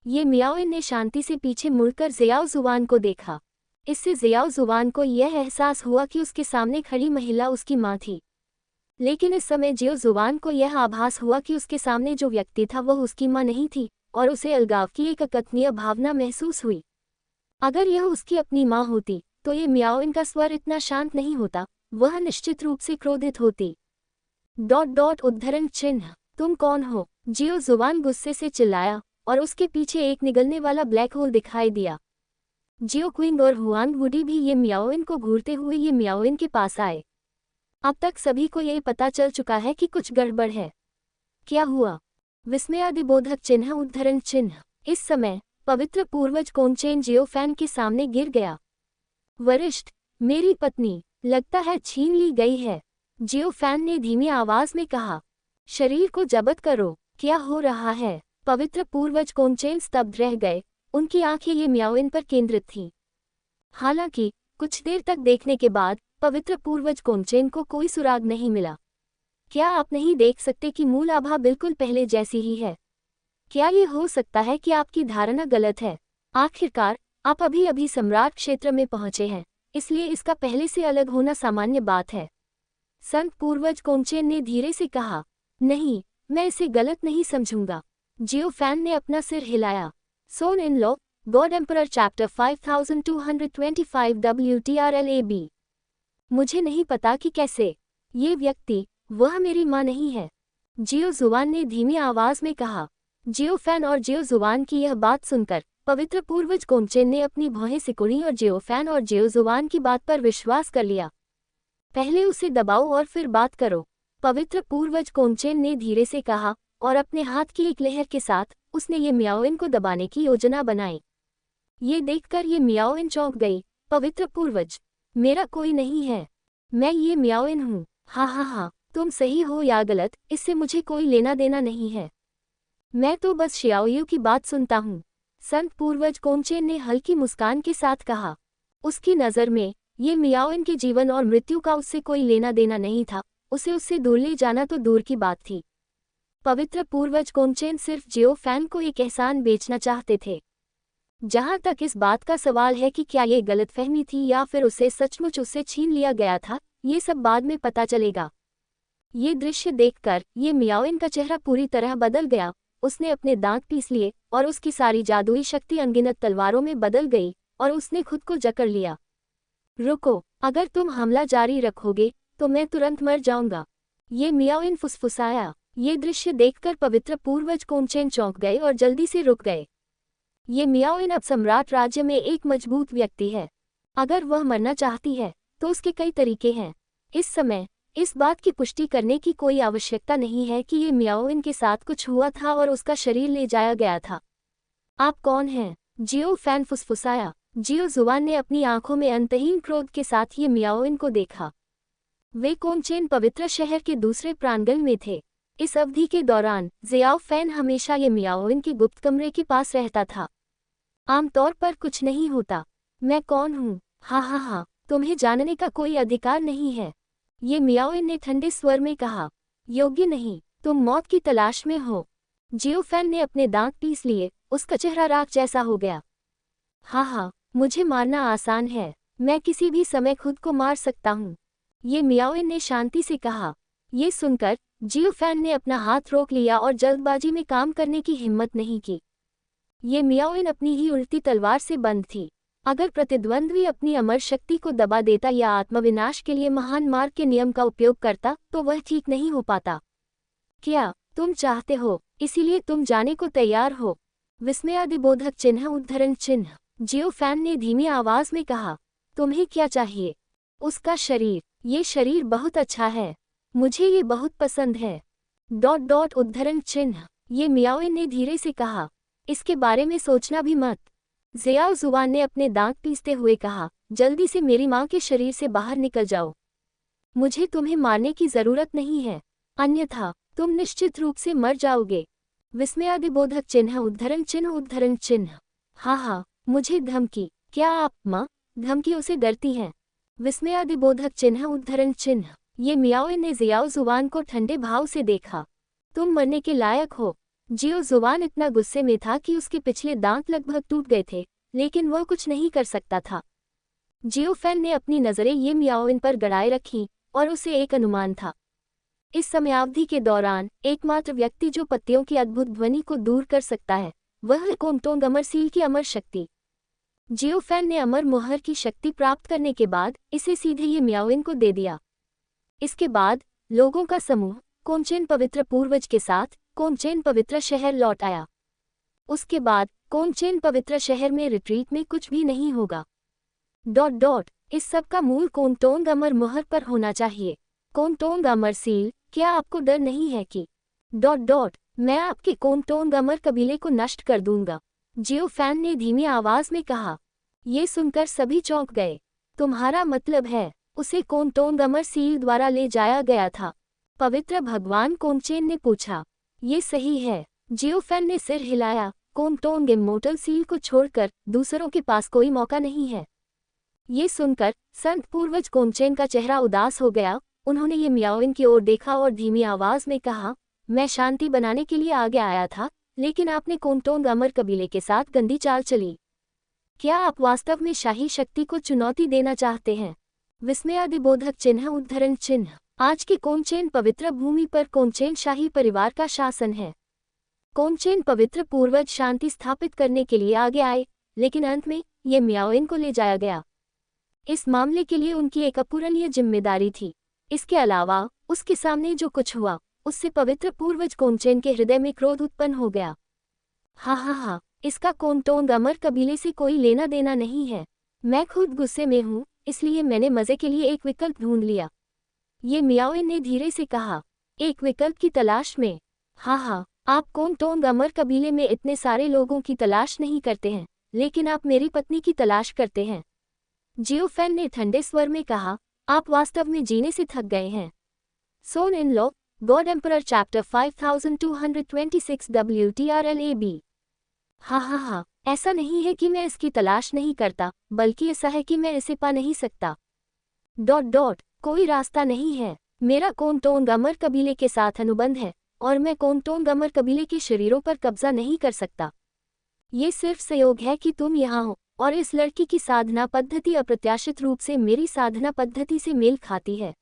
ये मियाओइन ने शांति से पीछे मुड़कर जियाओ जुबान को देखा। इससे जियाओ जुबान को यह एहसास हुआ कि उसके सामने खड़ी महिला उसकी माँ थी। लेकिन इस समय जियो जुबान को यह आभास हुआ कि उसके सामने जो व्यक्ति था वह उसकी माँ नहीं थी और उसे अलगाव की एक अकथनीय भावना महसूस हुई। अगर यह उसकी अपनी माँ होती तो ये मियाओइन का स्वर इतना शांत नहीं होता, वह निश्चित रूप से क्रोधित होती। ... उद्धरण चिन्ह। तुम कौन हो? जियो जुबान गुस्से से चिल्लाया और उसके पीछे एक निगलने वाला ब्लैक होल दिखाई दिया। जियो क्विंग और हुआंग वुडी भी ये मियाओइन को घूरते हुए ये मियाओइन के पास आए। अब तक सभी को यह पता चल चुका है कि कुछ गड़बड़ है। क्या हुआ? विस्मयादिबोधक चिन्ह उद्धरण चिन्ह। इस समय पवित्र पूर्वज कोमचेन जियो फैन के सामने गिर गया। वरिष्ठ, मेरी पत्नी लगता है छीन ली गई है, जियो फैन ने धीमी आवाज में कहा। शरीर को जब्त करो। क्या हो रहा है? पवित्र पूर्वज कोमचेन स्तब्ध रह गए, उनकी आंखें ये मियाओइन पर केंद्रित थीं। हालांकि कुछ देर तक देखने के बाद पवित्र पूर्वज कोमचेन को कोई सुराग नहीं मिला। क्या आप नहीं देख सकते कि मूल आभा बिल्कुल पहले जैसी ही है? क्या ये हो सकता है कि आपकी धारणा गलत है? आखिरकार आप अभी अभी सम्राट क्षेत्र में पहुंचे हैं, इसलिए इसका पहले से अलग होना सामान्य बात है। संत पूर्वज कोमचेन ने धीरे से कहा। नहीं, मैं इसे गलत नहीं समझूंगा। जियो फैन ने अपना सिर हिलाया। Son in law, god emperor chapter 5225 WTRLAB। मुझे नहीं पता कि कैसे। ये व्यक्ति, वह मेरी माँ नहीं है, जियो जुबान ने धीमी आवाज में कहा। जियो फैन और जियो जुबान की यह बात सुनकर पवित्र पूर्वज कोमचेन ने अपनी भौहें सिकुड़ी और जियो फैन और जियो जुबान की बात पर विश्वास कर लिया। पहले उसे दबाओ और फिर बात करो, पवित्र पूर्वज कोमचेन ने धीरे से कहा और अपने हाथ की एक लहर के साथ उसने ये मियाओइन को दबाने की योजना बनाई। ये देखकर ये मियाओइन चौंक गई। पवित्र पूर्वज, मेरा कोई नहीं है, मैं ये मियाओइन हूँ। हाँ, तुम सही हो या गलत, इससे मुझे कोई लेना देना नहीं है। मैं तो बस शियाओयू की बात सुनता हूँ, संत पूर्वज कोमचेन ने हल्की मुस्कान के साथ कहा। उसकी नज़र में ये मियाओइन के जीवन और मृत्यु का उससे कोई लेना देना नहीं था, उसे उससे दूर ले जाना तो दूर की बात थी। पवित्र पूर्वज कोमचेन सिर्फ जियो फैन को एक एहसान बेचना चाहते थे। जहां तक इस बात का सवाल है कि क्या ये गलतफहमी थी या फिर उसे सचमुच उससे छीन लिया गया था, ये सब बाद में पता चलेगा। ये दृश्य देखकर ये मियाओइन का चेहरा पूरी तरह बदल गया। उसने अपने दांत पीस लिए और उसकी सारी जादुई शक्ति अनगिनत तलवारों में बदल गई और उसने खुद को जकड़ लिया। रुको, अगर तुम हमला जारी रखोगे तो मैं तुरंत मर जाऊंगा, ये मियाओइन फुसफुसाया। ये दृश्य देखकर पवित्र पूर्वज कोंगचेन चौंक गए और जल्दी से रुक गए। ये मियाओइन अब सम्राट राज्य में एक मजबूत व्यक्ति है। अगर वह मरना चाहती है तो उसके कई तरीके हैं। इस समय इस बात की पुष्टि करने की कोई आवश्यकता नहीं है कि ये मियाओइन के साथ कुछ हुआ था और उसका शरीर ले जाया गया था। आप कौन हैं? जियो फैन फुसफुसाया। जियो जुआन ने अपनी आंखों में अंतहीन क्रोध के साथ ये मियाओइन को देखा। वे कोंगचेन पवित्र शहर के दूसरे प्रांगण में थे। इस अवधि के दौरान जियाओ फैन हमेशा ये मियाओइन के गुप्त कमरे के पास रहता था। आमतौर पर कुछ नहीं होता। मैं कौन हूँ? हाँ, तुम्हें जानने का कोई अधिकार नहीं है, ये मियाओइन ने ठंडे स्वर में कहा। योग्य नहीं, तुम मौत की तलाश में हो। जियो फैन ने अपने दांत पीस लिए, उसका चेहरा राख जैसा हो गया। हाँ, मुझे मारना आसान है, मैं किसी भी समय खुद को मार सकता हूँ, ये मियाओइन ने शांति से कहा। ये सुनकर जियो फैन ने अपना हाथ रोक लिया और जल्दबाजी में काम करने की हिम्मत नहीं की। ये मियाओइन अपनी ही उल्टी तलवार से बंद थी। अगर प्रतिद्वंद्वी अपनी अमर शक्ति को दबा देता या आत्मविनाश के लिए महान मार्ग के नियम का उपयोग करता तो वह ठीक नहीं हो पाता। क्या तुम चाहते हो, इसीलिए तुम जाने को तैयार हो? विस्मयादिबोधक चिन्ह उद्धरण चिन्ह, जियो फैन ने धीमी आवाज में कहा। तुम्हें क्या चाहिए? उसका शरीर, ये शरीर बहुत अच्छा है, मुझे ये बहुत पसंद है। ... उद्धरण चिन्ह, ये मियाओइन ने धीरे से कहा। इसके बारे में सोचना भी मत, जियाओ जुआन ने अपने दांत पीसते हुए कहा। जल्दी से मेरी मां के शरीर से बाहर निकल जाओ, मुझे तुम्हें मारने की जरूरत नहीं है, अन्यथा तुम निश्चित रूप से मर जाओगे। विस्मयादिबोधक चिन्ह उद्धरण चिन्ह। हाँ, मुझे धमकी? क्या आप मां धमकियों से डरती हैं? विस्मयादिबोधक चिन्ह उद्धरण चिन्ह, ये मियाओइन ने जियाओ जुआन को ठंडे भाव से देखा। तुम मरने के लायक हो। जियो जुआन इतना गुस्से में था कि उसके पिछले दांत लगभग टूट गए थे, लेकिन वह कुछ नहीं कर सकता था। जियो फैन ने अपनी नज़रें ये मियाओइन पर गड़ाए रखीं और उसे एक अनुमान था। इस समयावधि के दौरान एकमात्र व्यक्ति जो पत्तियों की अद्भुत ध्वनि को दूर कर सकता है वह है कोंगटोंग अमर सील की अमर शक्ति। जियो फैन ने अमर मुहर की शक्ति प्राप्त करने के बाद इसे सीधे ये मियाओइन को दे दिया। इसके बाद लोगों का समूह कोंगचेन पवित्र पूर्वज के साथ कोंगचेन पवित्र शहर लौट आया। उसके बाद कोंगचेन पवित्र शहर में रिट्रीट में कुछ भी नहीं होगा। ... इस सब का मूल कोंगटोंग अमर मुहर पर होना चाहिए। कोंगटोंग अमर सील, क्या आपको डर नहीं है कि ... मैं आपके कोंगटोंग अमर कबीले को नष्ट कर दूंगा, जियो फैन ने धीमी आवाज में कहा। ये सुनकर सभी चौंक गए। तुम्हारा मतलब है उसे कोंगटोंग अमर सील द्वारा ले जाया गया था? पवित्र भगवान कोंगचेन ने पूछा। ये सही है, जियो फैन ने सिर हिलाया। कोंगटोंग इमोर्टल सील को छोड़कर दूसरों के पास कोई मौका नहीं है। ये सुनकर संत पूर्वज कोंगचेन का चेहरा उदास हो गया। उन्होंने ये मियाओइन की ओर देखा और धीमी आवाज में कहा, मैं शांति बनाने के लिए आगे आया था, लेकिन आपने कोंगटोंग अमर कबीले के साथ गंदी चाल चली। क्या आप वास्तव में शाही शक्ति को चुनौती देना चाहते हैं? विस्मयादिबोधक चिन्ह उद्धरण चिन्ह, आज के कोंगचेन पवित्र भूमि पर कोंगचेन शाही परिवार का शासन है। कोंगचेन पवित्र पूर्वज शांति स्थापित करने के लिए आगे आए, लेकिन अंत में ये मियाओइन को ले जाया गया। इस मामले के लिए उनकी एक अपूरणीय जिम्मेदारी थी। इसके अलावा उसके सामने जो कुछ हुआ उससे पवित्र पूर्वज कोंगचेन के हृदय में क्रोध उत्पन्न हो गया। हाँ, इसका कोंगटोंग अमर कबीले से कोई लेना देना नहीं है। मैं खुद गुस्से में हूँ, इसलिए मैंने मजे के लिए एक विकल्प ढूंढ लिया, ये मियाओइन ने धीरे से कहा। एक विकल्प की तलाश में? हाँ, आप कोंगटोंग अमर कबीले में इतने सारे लोगों की तलाश नहीं करते हैं, लेकिन आप मेरी पत्नी की तलाश करते हैं, जियो फैन ने ठंडे स्वर में कहा। आप वास्तव में जीने से थक गए हैं। Son in law, god emperor chapter 5226 WTRLAB। हाँ, ऐसा नहीं है कि मैं इसकी तलाश नहीं करता, बल्कि ऐसा है कि मैं इसे पा नहीं सकता। ... कोई रास्ता नहीं है। मेरा कोंगटोंग अमर कबीले के साथ अनुबंध है और मैं कोंगटोंग अमर कबीले के शरीरों पर कब्जा नहीं कर सकता। ये सिर्फ संयोग है कि तुम यहाँ हो, और इस लड़की की साधना पद्धति अप्रत्याशित रूप से मेरी साधना पद्धति से मेल खाती है।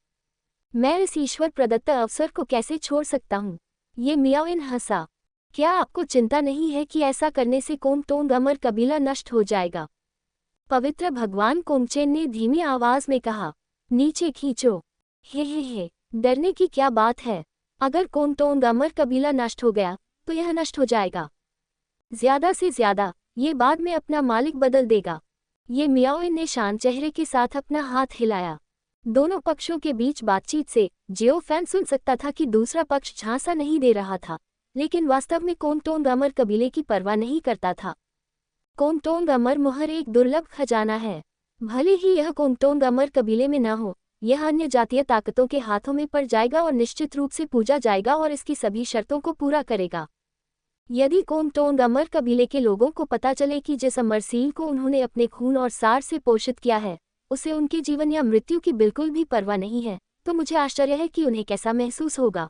मैं इस ईश्वर प्रदत्त अवसर को कैसे छोड़ सकता हूँ? ये मियाओइन हंसा। क्या आपको चिंता नहीं है कि ऐसा करने से कोंगटोंग अमर कबीला नष्ट हो जाएगा? पवित्र भगवान कोंगचेन ने धीमी आवाज में कहा। नीचे खींचो। हे, डरने की क्या बात है? अगर कोंगटोंग अमर कबीला नष्ट हो गया तो यह नष्ट हो जाएगा। ज्यादा से ज्यादा ये बाद में अपना मालिक बदल देगा। ये मियाओइन ने शांत चेहरे के साथ अपना हाथ हिलाया। दोनों पक्षों के बीच बातचीत से जियो फैन सुन सकता था कि दूसरा पक्ष झांसा नहीं दे रहा था, लेकिन वास्तव में कोंगटोंग अमर कबीले की परवाह नहीं करता था। कोंगटोंग अमर मोहर एक दुर्लभ खजाना है। भले ही यह कोंगटोंग अमर कबीले में न हो, यह अन्य जातीय ताकतों के हाथों में पड़ जाएगा और निश्चित रूप से पूजा जाएगा और इसकी सभी शर्तों को पूरा करेगा। यदि कोंगटोंग अमर कबीले के लोगों को पता चले कि जिस अमरसील को उन्होंने अपने खून और सार से पोषित किया है उसे उनके जीवन या मृत्यु की बिल्कुल भी परवाह नहीं है, तो मुझे आश्चर्य है कि उन्हें कैसा महसूस होगा।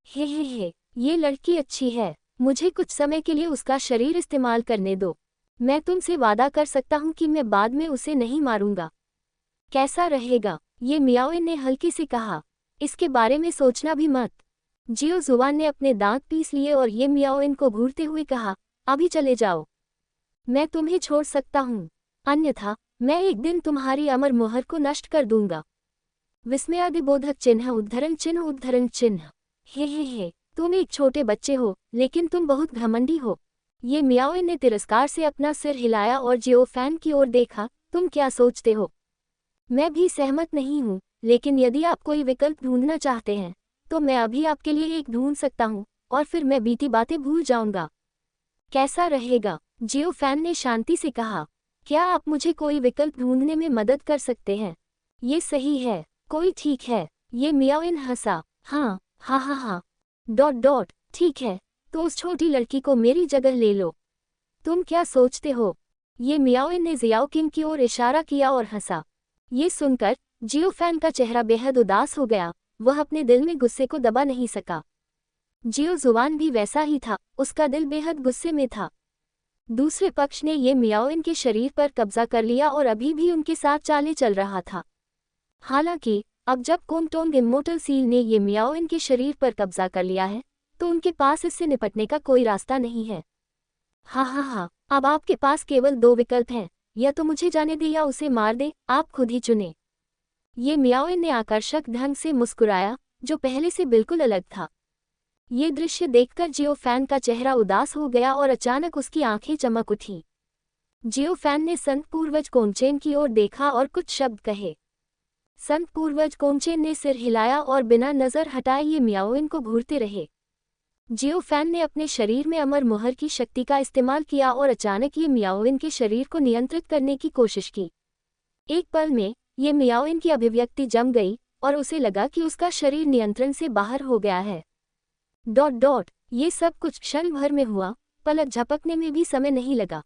हे, ये लड़की अच्छी है। मुझे कुछ समय के लिए उसका शरीर इस्तेमाल करने दो। मैं तुमसे वादा कर सकता हूँ कि मैं बाद में उसे नहीं मारूंगा। कैसा रहेगा? ये मियाओइन ने हल्के से कहा। इसके बारे में सोचना भी मत। जियो जुवान ने अपने दांत पीस लिए और ये मियाओइन को घूरते हुए कहा, अभी चले जाओ। मैं तुम्हें छोड़ सकता हूँ, अन्यथा मैं एक दिन तुम्हारी अमर मोहर को नष्ट कर दूंगा। विस्मयादिबोधक चिन्ह उद्धरण चिन्ह। हे, तुम एक छोटे बच्चे हो, लेकिन तुम बहुत घमंडी हो। ये मियाओइन ने तिरस्कार से अपना सिर हिलाया और जियो फैन की ओर देखा। तुम क्या सोचते हो? मैं भी सहमत नहीं हूँ, लेकिन यदि आप कोई विकल्प ढूंढना चाहते हैं तो मैं अभी आपके लिए एक ढूंढ सकता हूँ, और फिर मैं बीती बातें भूल जाऊंगा। कैसा रहेगा? जियो फैन ने शांति से कहा। क्या आप मुझे कोई विकल्प ढूंढने में मदद कर सकते हैं? ये सही है। कोई ठीक है? ये मियाओइन हंसा। हाँ। ठीक है, तो उस छोटी लड़की को मेरी जगह ले लो। तुम क्या सोचते हो? ये मियाओइन ने जियाओ किंग की ओर इशारा किया और हंसा। ये सुनकर जियो फैन का चेहरा बेहद उदास हो गया। वह अपने दिल में गुस्से को दबा नहीं सका। जियो जुवान भी वैसा ही था, उसका दिल बेहद गुस्से में था। दूसरे पक्ष ने ये मियाओइन के शरीर पर कब्जा कर लिया और अभी भी उनके साथ चाले चल रहा था। हालांकि अब जब कोंगटोंग इमोर्टल सील ने ये मियाओइन के शरीर पर कब्जा कर लिया है तो उनके पास इससे निपटने का कोई रास्ता नहीं है। हाँ, अब आपके पास केवल दो विकल्प हैं, या तो मुझे जाने दे या उसे मार दे, आप खुद ही चुने। ये मियाओइन ने आकर्षक ढंग से मुस्कुराया, जो पहले से बिल्कुल अलग था। ये दृश्य देखकर जियो फैन का चेहरा उदास हो गया और अचानक उसकी आंखें चमक उठी। जियो फैन ने संत पूर्वज कोंगचेन की ओर देखा और कुछ शब्द कहे। संत पूर्वज कोंगचेन ने सिर हिलाया और बिना नजर हटाए ये मियाओइन को घूरते रहे। जियो फैन ने अपने शरीर में अमर मोहर की शक्ति का इस्तेमाल किया और अचानक ये मियाओइन के शरीर को नियंत्रित करने की कोशिश की। एक पल में ये मियाओइन की अभिव्यक्ति जम गई और उसे लगा कि उसका शरीर नियंत्रण से बाहर हो गया है। ये सब कुछ क्षण भर में हुआ, पलक झपकने में भी समय नहीं लगा।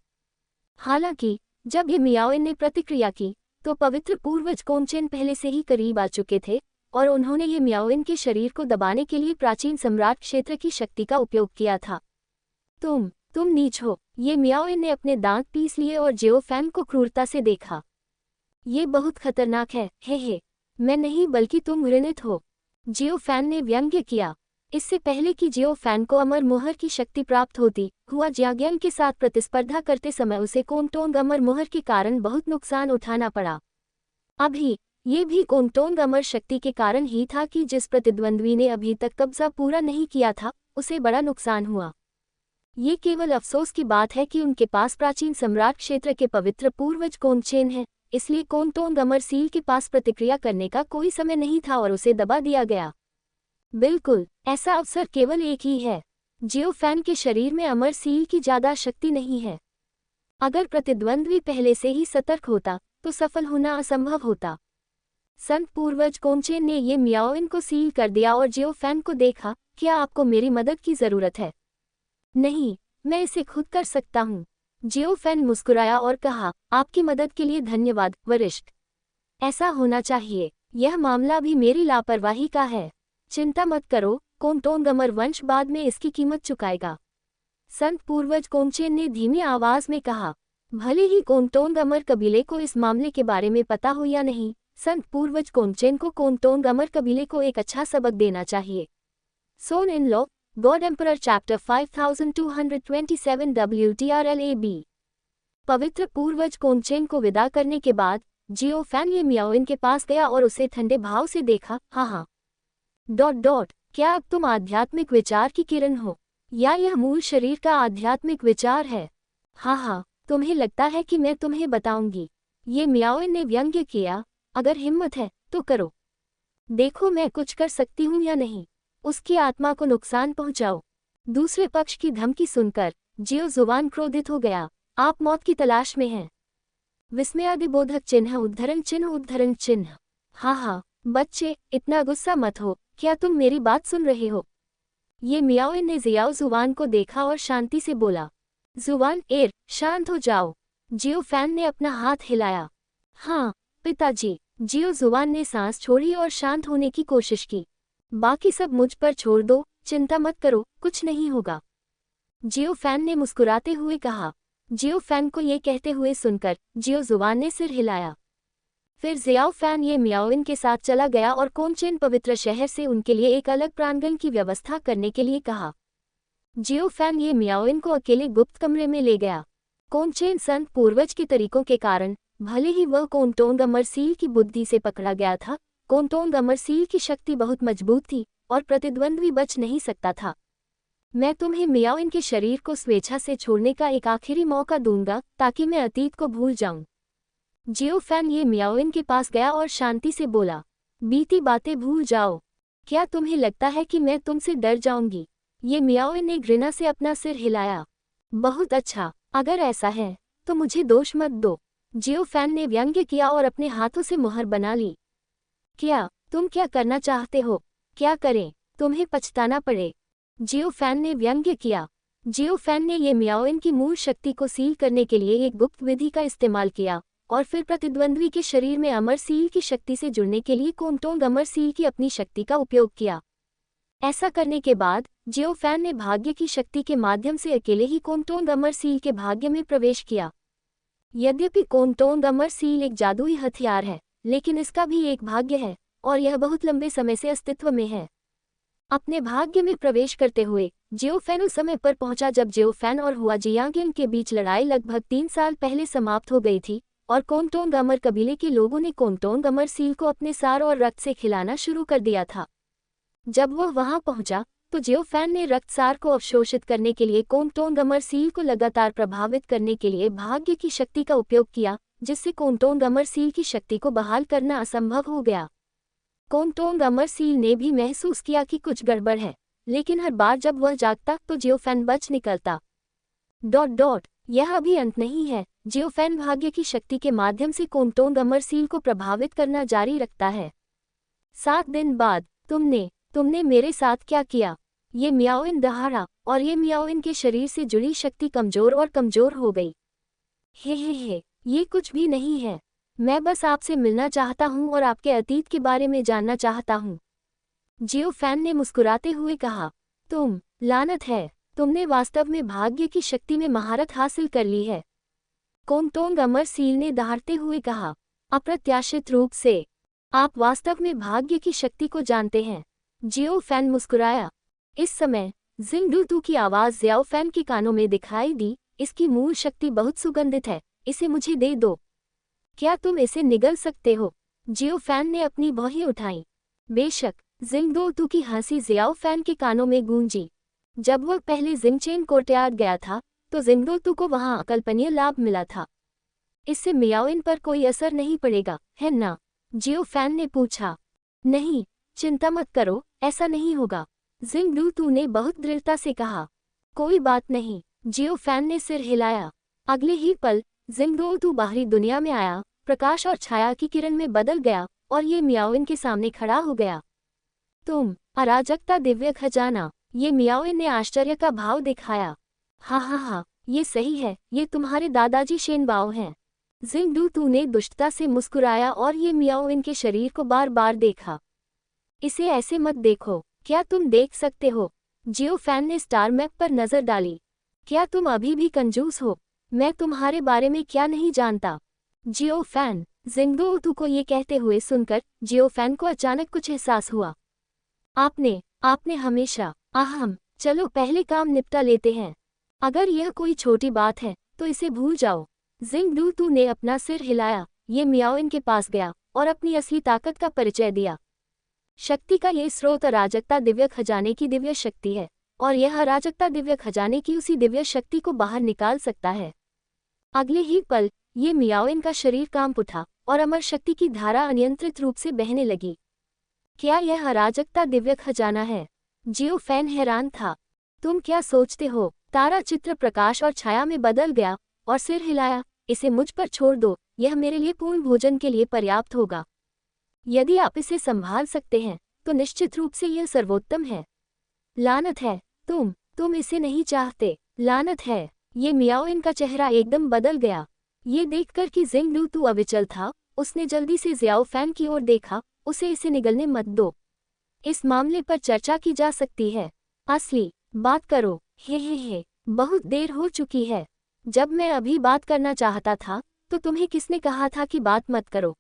हालांकि जब ये मियाओइन ने प्रतिक्रिया की तो पवित्र पूर्वज कोंगचेन पहले से ही करीब आ चुके थे और उन्होंने ये मियाओइन के शरीर को दबाने के लिए प्राचीन सम्राट क्षेत्र की शक्ति का उपयोग किया था। तुम नीच हो। ये मियाओइन ने अपने दांत पीस लिए और जियो फैन को क्रूरता से देखा। ये बहुत खतरनाक है। हे, मैं नहीं बल्कि तुम घृणित हो, जियो फैन ने व्यंग्य किया। इससे पहले कि जियो फैन को अमर मोहर की शक्ति प्राप्त होती, हुआ जियाग्यांग के साथ प्रतिस्पर्धा करते समय उसे कोंगटोंग अमर मोहर के कारण बहुत नुकसान उठाना पड़ा। अभी ये भी कोंगटोंग अमर शक्ति के कारण ही था कि जिस प्रतिद्वंद्वी ने अभी तक कब्जा पूरा नहीं किया था उसे बड़ा नुकसान हुआ। ये केवल अफसोस की बात है कि उनके पास प्राचीन सम्राट क्षेत्र के पवित्र पूर्वज कोंगचेन हैं, इसलिए कोंगटोंग अमर सील के पास प्रतिक्रिया करने का कोई समय नहीं था और उसे दबा दिया गया। बिल्कुल, ऐसा अवसर केवल एक ही है। जियो फैन के शरीर में अमर सील की ज्यादा शक्ति नहीं है। अगर प्रतिद्वंद्वी पहले से ही सतर्क होता तो सफल होना असंभव होता। संत पूर्वज कोंगचेन ने ये मियाओइन को सील कर दिया और जियो फैन को देखा। क्या आपको मेरी मदद की जरूरत है? नहीं, मैं इसे खुद कर सकता हूँ। जियो फैन मुस्कुराया और कहा, आपकी मदद के लिए धन्यवाद वरिष्ठ। ऐसा होना चाहिए। यह मामला भी मेरी लापरवाही का है। चिंता मत करो, कोंगटोंग अमर वंश बाद में इसकी कीमत चुकाएगा। संत पूर्वज कोमचेन ने धीमी आवाज में कहा। भले ही कोमटोंग अमर कबीले को इस मामले के बारे में पता हो या नहीं, संत पूर्वज कोमचेन को कोमटोंग अमर कबीले को एक अच्छा सबक देना चाहिए। Son in law, god emperor chapter 5227 WTRLAB। पवित्र पूर्वज कोमचेन को विदा करने के बाद जियो फैन ये मियाओइन के पास गया और उसे ठंडे भाव से देखा। हाँ, क्या अब तुम आध्यात्मिक विचार की किरण हो, या यह मूल शरीर का आध्यात्मिक विचार है? हाँ, तुम्हें लगता है कि मैं तुम्हें बताऊंगी, ये मियाओइन ने व्यंग्य किया। अगर हिम्मत है तो करो, देखो मैं कुछ कर सकती हूँ या नहीं। उसकी आत्मा को नुकसान पहुँचाओ। दूसरे पक्ष की धमकी सुनकर जियो जुबान क्रोधित हो गया। आप मौत की तलाश में हैं। विस्मयादिबोधक चिन्ह उद्धरण चिन्ह। हाँ, बच्चे इतना गुस्सा मत हो, क्या तुम मेरी बात सुन रहे हो? ये मियाओइन ने जियाओ जुबान को देखा और शांति से बोला। जुबान शांत हो जाओ। जियो फैन ने अपना हाथ हिलाया। हाँ पिताजी। जियो जुबान ने सांस छोड़ी और शांत होने की कोशिश की। बाकी सब मुझ पर छोड़ दो, चिंता मत करो, कुछ नहीं होगा, जियो फैन ने मुस्कुराते हुए कहा। जियो फैन को ये कहते हुए सुनकर जियो जुबान ने सिर हिलाया। फिर जियाओ फैन ये मियाओइन के साथ चला गया और कोमचेन पवित्र शहर से उनके लिए एक अलग प्रांगण की व्यवस्था करने के लिए कहा। जियो फैन ये मियाओइन को अकेले गुप्त कमरे में ले गया। कोमचेन संत पूर्वज के तरीकों के कारण भले ही वह कोमटोंग अमर सील की बुद्धि से पकड़ा गया था, कोमटोंग अमर सील की शक्ति बहुत मजबूत थी और प्रतिद्वंद्वी बच नहीं सकता था। मैं तुम्हें मियाओइन के शरीर को स्वेच्छा से छोड़ने का एक आखिरी मौका दूंगा ताकि मैं अतीत को भूल जाऊं। जियो फैन ये मियाओइन के पास गया और शांति से बोला, बीती बातें भूल जाओ। क्या तुम्हें लगता है कि मैं तुमसे डर जाऊंगी? ये मियाओइन ने घृणा से अपना सिर हिलाया। बहुत अच्छा, अगर ऐसा है तो मुझे दोष मत दो, जियो फैन ने व्यंग्य किया और अपने हाथों से मुहर बना ली। तुम क्या करना चाहते हो? क्या करें, तुम्हें पछताना पड़े, जियो फैन ने व्यंग्य किया। जियो फैन ने ये मियाओइन की मूल शक्ति को सील करने के लिए एक गुप्त विधि का इस्तेमाल किया और फिर प्रतिद्वंद्वी के शरीर में अमर सील की शक्ति से जुड़ने के लिए कोमटोंग अमर सील की अपनी शक्ति का उपयोग किया। ऐसा करने के बाद जियो फैन ने भाग्य की शक्ति के माध्यम से अकेले ही कोमटोंग अमर सील के भाग्य में प्रवेश किया। यद्यपि कोमटोंग अमर सील एक जादुई हथियार है, लेकिन इसका भी एक भाग्य है और यह बहुत लंबे समय से अस्तित्व में है। अपने भाग्य में प्रवेश करते हुए जियो फैन उस समय पर पहुंचा जब जियो फैन और हुआ जियांगिंग के बीच लड़ाई लगभग 3 साल पहले समाप्त हो गई थी और कोमटोंग अमर कबीले के लोगों ने कोमटोंग अमर सील को अपने सार और रक्त से खिलाना शुरू कर दिया था। जब वह वहां पहुंचा तो जियो फैन ने रक्त सार को अवशोषित करने के लिए कोमटोंग अमर सील को लगातार प्रभावित करने के लिए भाग्य की शक्ति का उपयोग किया, जिससे कोमटोंग अमर सील की शक्ति को बहाल करना असंभव हो गया। कोमटोंग अमर सील ने भी महसूस किया कि कुछ गड़बड़ है, लेकिन हर बार जब वह जागता तो जियो फैन बच निकलता। यह अभी अंत नहीं है। जियो फैन भाग्य की शक्ति के माध्यम से कोमटोंग अमर सील को प्रभावित करना जारी रखता है। 7 दिन बाद तुमने मेरे साथ क्या किया? ये मियाओइन दहाड़ा और ये मियाओइन के शरीर से जुड़ी शक्ति कमजोर और कमजोर हो गई। हे, ये कुछ भी नहीं है। मैं बस आपसे मिलना चाहता हूँ और आपके अतीत के बारे में जानना चाहता हूँ, जियो फैन ने मुस्कुराते हुए कहा। लानत है, तुमने वास्तव में भाग्य की शक्ति में महारत हासिल कर ली है, कोमटोंग अमर सील ने दहाड़ते हुए कहा। अप्रत्याशित रूप से आप वास्तव में भाग्य की शक्ति को जानते हैं, जियो फैन मुस्कुराया। इस समय जिंगडू की आवाज जियाओ फैन के कानों में दिखाई दी। इसकी मूल शक्ति बहुत सुगंधित है, इसे मुझे दे दो। क्या तुम इसे निगल सकते हो? जियो फैन ने अपनी भौहें उठाई। बेशक, जिंगडू की हंसी जियाओ फैन के कानों में गूंजी। जब वह पहले जिंगचेन कोर्टयार्ड गया था तो जिंगडू को वहां अकल्पनीय लाभ मिला था। इससे मियाओइन पर कोई असर नहीं पड़ेगा, है ना? जियो फैन ने पूछा। नहीं, चिंता मत करो, ऐसा नहीं होगा, जिंगडू ने बहुत दृढ़ता से कहा। कोई बात नहीं, जियो फैन ने सिर हिलाया। अगले ही पल जिंगडू बाहरी दुनिया में आया, प्रकाश और छाया की किरण में बदल गया और ये मियाओइन के सामने खड़ा हो गया। अराजकता दिव्य खजाना, ये मियाओइन ने आश्चर्य का भाव दिखाया। हाँ, ये सही है, ये तुम्हारे दादाजी शेनबाओ हैं। जिंगडू ने दुष्टता से मुस्कुराया और ये मियाओइन के शरीर को बार बार देखा। इसे ऐसे मत देखो, क्या तुम देख सकते हो? जियो फैन ने स्टार मैप पर नजर डाली। क्या तुम अभी भी कंजूस हो? मैं तुम्हारे बारे में क्या नहीं जानता। जियो फैन। जिंगदू को ये कहते हुए सुनकर जियो फैन को अचानक कुछ एहसास हुआ। आपने आपने हमेशा अहम, चलो पहले काम निपटा लेते हैं। अगर यह कोई छोटी बात है तो इसे भूल जाओ। जिंगदू ने अपना सिर हिलाया। ये मियाओइन के पास गया और अपनी असली ताकत का परिचय दिया। शक्ति का ये स्रोत अराजकता दिव्य खजाने की दिव्य शक्ति है, और यह अराजकता दिव्य खजाने की उसी दिव्य शक्ति को बाहर निकाल सकता है। अगले ही पल ये मियाओइन का शरीर कांप उठा और अमर शक्ति की धारा अनियंत्रित रूप से बहने लगी। क्या यह अराजकता दिव्य खजाना है? जियो फैन हैरान था। तुम क्या सोचते हो? तारा चित्र प्रकाश और छाया में बदल गया और सिर हिलाया। इसे मुझ पर छोड़ दो, यह मेरे लिए पूर्ण भोजन के लिए पर्याप्त होगा। यदि आप इसे संभाल सकते हैं तो निश्चित रूप से यह सर्वोत्तम है। लानत है, तुम इसे नहीं चाहते। लानत है। ये मियाओइन का चेहरा एकदम बदल गया। ये देखकर कि जिंगदू अविचल था, उसने जल्दी से जियाओ फैन की ओर देखा। उसे इसे निगलने मत दो। इस मामले पर चर्चा की जा सकती है। असली बात करो। हे, बहुत देर हो चुकी है। जब मैं अभी बात करना चाहता था तो तुम्हें किसने कहा था कि बात मत करो?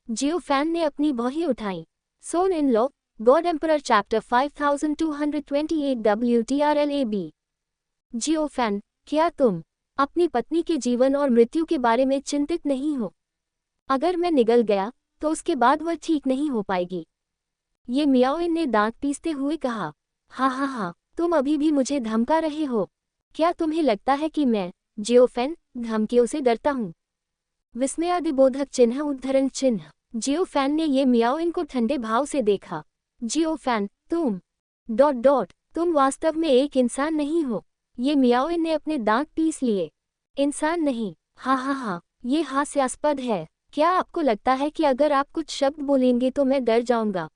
जियो फैन ने अपनी भौहें उठाई। Son in law, god emperor chapter 5228 WTRLAB। जियो फैन, क्या तुम अपनी पत्नी के जीवन और मृत्यु के बारे में चिंतित नहीं हो? अगर मैं निगल गया तो उसके बाद वह ठीक नहीं हो पाएगी। ये मियाओइन ने दांत पीसते हुए कहा। हाँ, तुम अभी भी मुझे धमका रहे हो। क्या तुम्हें लगता है कि मैं, जियो फैन, धमकियों से डरता हूँ? विस्मयादिबोधक चिन्ह उद्धरण चिन्ह। जियो फैन ने ये मियाओइन को ठंडे भाव से देखा। जियो फैन, तुम वास्तव में एक इंसान नहीं हो। ये मियाओइन ने अपने दांत पीस लिए। इंसान नहीं? हाँ, ये हास्यास्पद है। क्या आपको लगता है कि अगर आप कुछ शब्द बोलेंगे तो मैं डर जाऊंगा?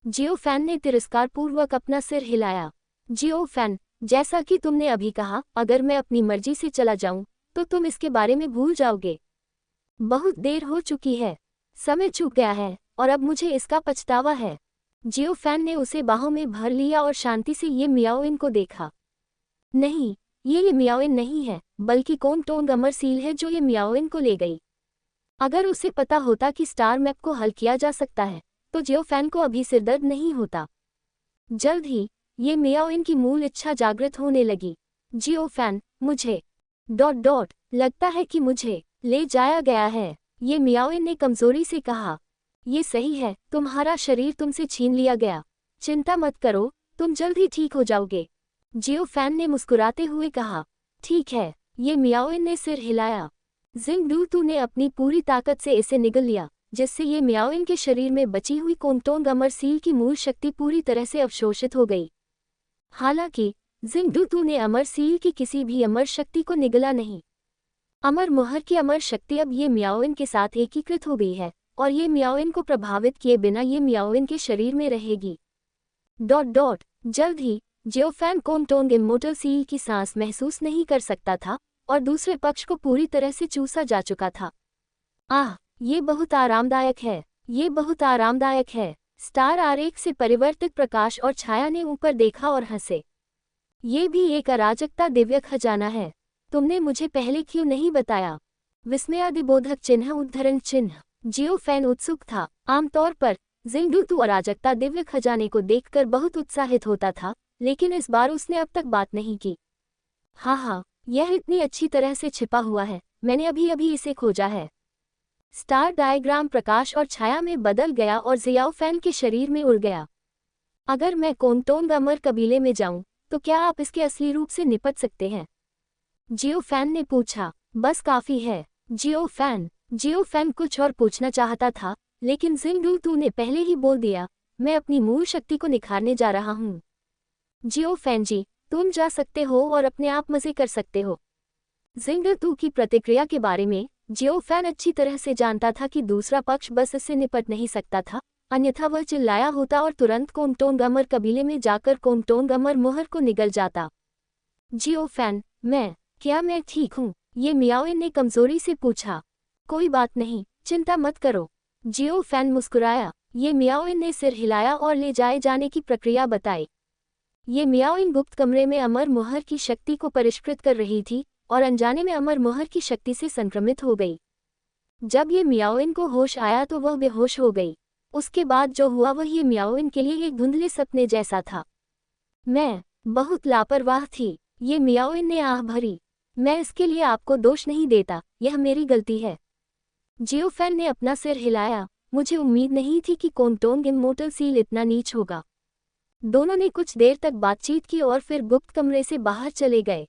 जियो फैन ने तिरस्कारपूर्वक अपना सिर हिलाया। जियो फैन, जैसा कि तुमने अभी कहा, अगर मैं अपनी मर्जी से चला जाऊं तो तुम इसके बारे में भूल जाओगे। बहुत देर हो चुकी है, समय चूक गया है और अब मुझे इसका पछतावा है। जियो फैन ने उसे बाहों में भर लिया और शांति से ये मियाओइन को देखा। नहीं, ये मियाओइन नहीं है, बल्कि कोंगटोंग अमर सील है जो ये मियाओइन को ले गई। अगर उसे पता होता कि स्टार मैप को हल किया जा सकता है तो जियो फैन को अभी सिरदर्द नहीं होता। जल्द ही ये मियाओइन की मूल इच्छा जागृत होने लगी। जियो फैन, मुझे लगता है कि मुझे ले जाया गया है। ये मियाओइन ने कमजोरी से कहा। ये सही है, तुम्हारा शरीर तुमसे छीन लिया गया। चिंता मत करो, तुम जल्द ही ठीक हो जाओगे। जियो फैन ने मुस्कुराते हुए कहा। ठीक है। ये मियाओइन ने सिर हिलाया। जिंगदू ने अपनी पूरी ताकत से इसे निगल लिया, जिससे ये मियाओइन के शरीर में बची हुई कोंगटोंग अमर सील की मूल शक्ति पूरी तरह से अवशोषित हो गई। हालांकि जिंगदू ने अमर सील की किसी भी अमर शक्ति को निगला नहीं। अमर मुहर की अमर शक्ति अब ये मियाओइन के साथ एकीकृत हो गई है और ये मियाओइन को प्रभावित किए बिना ये मियाओइन के शरीर में रहेगी। जल्द ही जियो फैन कोंगटोंग इमोर्टल सील की सांस महसूस नहीं कर सकता था और दूसरे पक्ष को पूरी तरह से चूसा जा चुका था। ये बहुत आरामदायक है, ये बहुत आरामदायक है। स्टार आरेख से परिवर्तित प्रकाश और छाया ने ऊपर देखा और हंसे। ये भी एक अराजकता दिव्य खजाना है। तुमने मुझे पहले क्यों नहीं बताया? विस्मयादिबोधक चिन्ह उद्धरण चिन्ह। जियो फैन उत्सुक था। आमतौर पर जिंगदू अराजकता दिव्य खजाने को देखकर बहुत उत्साहित होता था, लेकिन इस बार उसने अब तक बात नहीं की। हाँ, यह इतनी अच्छी तरह से छिपा हुआ है, मैंने अभी इसे खोजा है। स्टार डायग्राम प्रकाश और छाया में बदल गया और जियाओ फैन के शरीर में उड़ गया। अगर मैं कोंगटोंग अमर कबीले में जाऊं तो क्या आप इसके असली रूप से निपट सकते हैं? जियो फैन ने पूछा। बस काफी है। जियो फैन कुछ और पूछना चाहता था, लेकिन जिंगदू ने पहले ही बोल दिया, मैं अपनी मूल शक्ति को निखारने जा रहा हूँ। जियो फैन जी, तुम जा सकते हो और अपने आप मजे कर सकते हो। जिंगदू की प्रतिक्रिया के बारे में जियो फैन अच्छी तरह से जानता था कि दूसरा पक्ष बस इससे निपट नहीं सकता था, अन्यथा वह चिल्लाया होता और तुरंत कोंगटोंग अमर कबीले में जाकर कोंगटोंग अमर मुहर को निगल जाता। जियो फैन, क्या मैं ठीक हूँ? ये मियाओइन ने कमजोरी से पूछा। कोई बात नहीं, चिंता मत करो। जियो फैन मुस्कुराया। ये मियाओइन ने सिर हिलाया और ले जाए जाने की प्रक्रिया बताई। ये मियाओइन गुप्त कमरे में अमर मोहर की शक्ति को परिष्कृत कर रही थी और अनजाने में अमर मोहर की शक्ति से संक्रमित हो गई। जब ये मियाओइन को होश आया तो वह बेहोश हो गई। उसके बाद जो हुआ वह ये मियाओइन के लिए एक धुंधले सपने जैसा था। मैं बहुत लापरवाह थी, ये मियाओइन ने आह भरी। मैं इसके लिए आपको दोष नहीं देता, यह मेरी गलती है। जियोफेन ने अपना सिर हिलाया। मुझे उम्मीद नहीं थी कि कोंगटोंग इमोर्टल सील इतना नीच होगा। दोनों ने कुछ देर तक बातचीत की और फिर गुप्त कमरे से बाहर चले गए।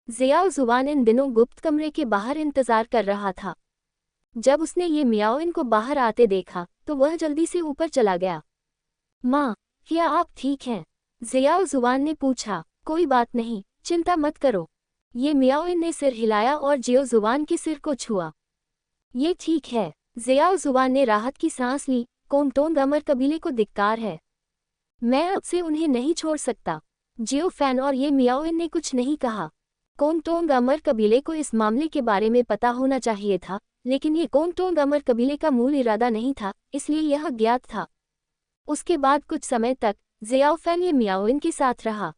ज़ियाओ ज़ुआन इन दिनों गुप्त कमरे के बाहर इंतजार कर रहा था। जब उसने ये मियाओइन को बाहर आते देखा तो वह जल्दी से ऊपर चला गया। माँ, क्या आप ठीक हैं? ज़ियाओ ज़ुआन ने पूछा। कोई बात नहीं, चिंता मत करो। ये मियाओइन ने सिर हिलाया और जियो ज़ुआन के सिर को छुआ। ये ठीक है। ज़ियाओ ज़ुआन ने राहत की सांस ली। कोंगटोंग अमर कबीले को धिक्कार है। मैं अब से उन्हें नहीं छोड़ सकता। जियोफेन और ये मियाओइन ने कुछ नहीं कहा। कोंगटोंग अमर कबीले को इस मामले के बारे में पता होना चाहिए था, लेकिन ये कोंगटोंग अमर कबीले का मूल इरादा नहीं था, इसलिए यह ज्ञात था। उसके बाद कुछ समय तक ज़ियाओफेन ये मियाओइन के साथ रहा।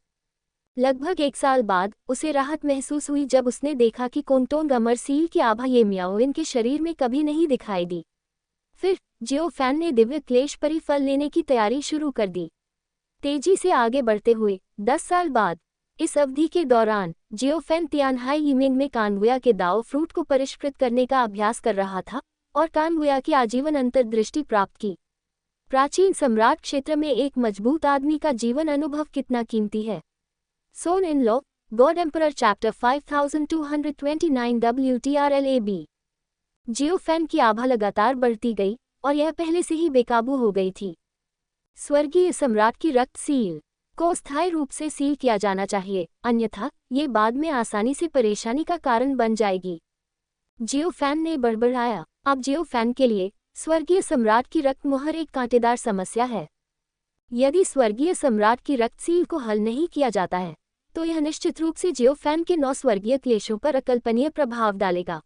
लगभग 1 साल बाद उसे राहत महसूस हुई जब उसने देखा कि कोंगटोंग अमर सील की आभा ये मियाओइन के शरीर में कभी नहीं दिखाई दी। फिर जियोफेन ने दिव्य क्लेश परी फल लेने की तैयारी शुरू कर दी। तेजी से आगे बढ़ते हुए 10 साल बाद, इस अवधि के दौरान जियोफेन तियानहाई यिमिंग में कांगुया के दाओ फ्रूट को परिष्कृत करने का अभ्यास कर रहा था और कांगुया की आजीवन अंतर्दृष्टि प्राप्त की। प्राचीन सम्राट क्षेत्र में एक मजबूत आदमी का जीवन अनुभव कितना कीमती है। Son in law, god emperor chapter 5229 WTRLAB। जियोफेन की आभा लगातार बढ़ती गई और यह पहले से ही बेकाबू हो गई थी। स्वर्गीय सम्राट की रक्त सील को स्थायी रूप से सील किया जाना चाहिए, अन्यथा ये बाद में आसानी से परेशानी का कारण बन जाएगी। जियोफेन ने बड़बड़ाया। अब जियोफेन के लिए स्वर्गीय सम्राट की रक्त मुहर एक कांटेदार समस्या है। यदि स्वर्गीय सम्राट की रक्त सील को हल नहीं किया जाता है तो यह निश्चित रूप से जियोफेन के 9 स्वर्गीय क्लेशों पर अकल्पनीय प्रभाव डालेगा।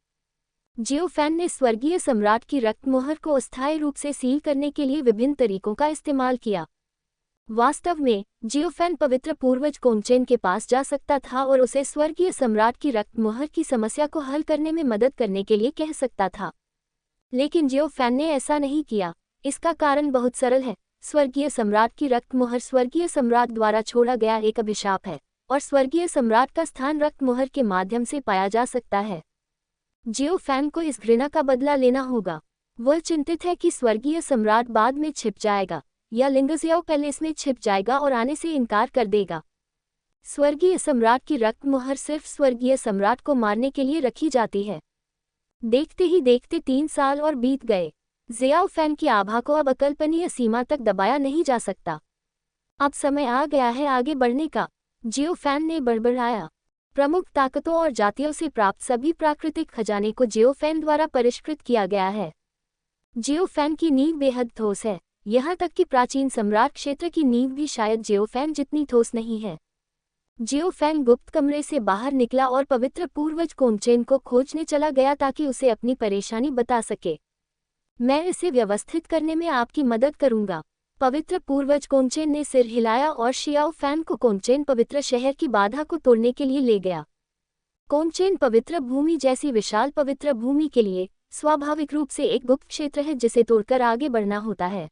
जियोफेन ने स्वर्गीय सम्राट की रक्त मुहर को अस्थायी रूप से सील करने के लिए विभिन्न तरीकों का इस्तेमाल किया। वास्तव में जियोफेन पवित्र पूर्वज कोंगचेन के पास जा सकता था और उसे स्वर्गीय सम्राट की रक्त मुहर की समस्या को हल करने में मदद करने के लिए कह सकता था, लेकिन जियोफेन ने ऐसा नहीं किया। इसका कारण बहुत सरल है। स्वर्गीय सम्राट की रक्त मुहर स्वर्गीय सम्राट द्वारा छोड़ा गया एक अभिशाप है और स्वर्गीय सम्राट का स्थान रक्त मुहर के माध्यम से पाया जा सकता है। जियोफेन को इस घृणा का बदला लेना होगा। वह चिंतित है कि स्वर्गीय सम्राट बाद में छिप जाएगा या लिंगजियाओ पैलेस में छिप जाएगा और आने से इनकार कर देगा। स्वर्गीय सम्राट की रक्त मुहर सिर्फ स्वर्गीय सम्राट को मारने के लिए रखी जाती है। देखते ही देखते 3 साल और बीत गए। जियाओफेन की आभा को अब अकल्पनीय सीमा तक दबाया नहीं जा सकता। अब समय आ गया है आगे बढ़ने का, जियोफेन ने बड़बड़ाया। प्रमुख ताकतों और जातियों से प्राप्त सभी प्राकृतिक खजाने को जियोफेन द्वारा परिष्कृत किया गया है। जियोफेन की नींव बेहद ठोस है, यहाँ तक कि प्राचीन सम्राट क्षेत्र की नींव भी शायद जियोफेन जितनी ठोस नहीं है। जियोफेन गुप्त कमरे से बाहर निकला और पवित्र पूर्वज कोंगचेन को खोजने चला गया ताकि उसे अपनी परेशानी बता सके। मैं इसे व्यवस्थित करने में आपकी मदद करूंगा। पवित्र पूर्वज कोंगचेन ने सिर हिलाया और शियाओफेन को कोंगचेन पवित्र शहर की बाधा को तोड़ने के लिए ले गया। कोंगचेन पवित्र भूमि जैसी विशाल पवित्र भूमि के लिए स्वाभाविक रूप से एक गुप्त क्षेत्र है जिसे तोड़कर आगे बढ़ना होता है।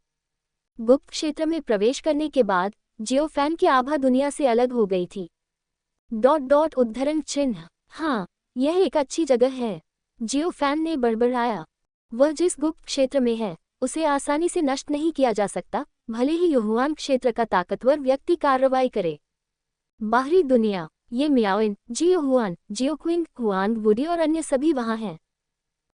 गुप्त क्षेत्र में प्रवेश करने के बाद जियोफेन की आभा दुनिया से अलग हो गई थी। उद्धरण चिन्ह। हाँ, यह एक अच्छी जगह है, जियोफेन ने बड़बड़ाया। वह जिस गुप्त क्षेत्र में है उसे आसानी से नष्ट नहीं किया जा सकता, भले ही युहुआन क्षेत्र का ताकतवर व्यक्ति कार्रवाई करे। बाहरी दुनिया, ये मियाओइन, जियोहुआन, जियोक्विंग, हुआन वुडी और अन्य सभी वहाँ हैं।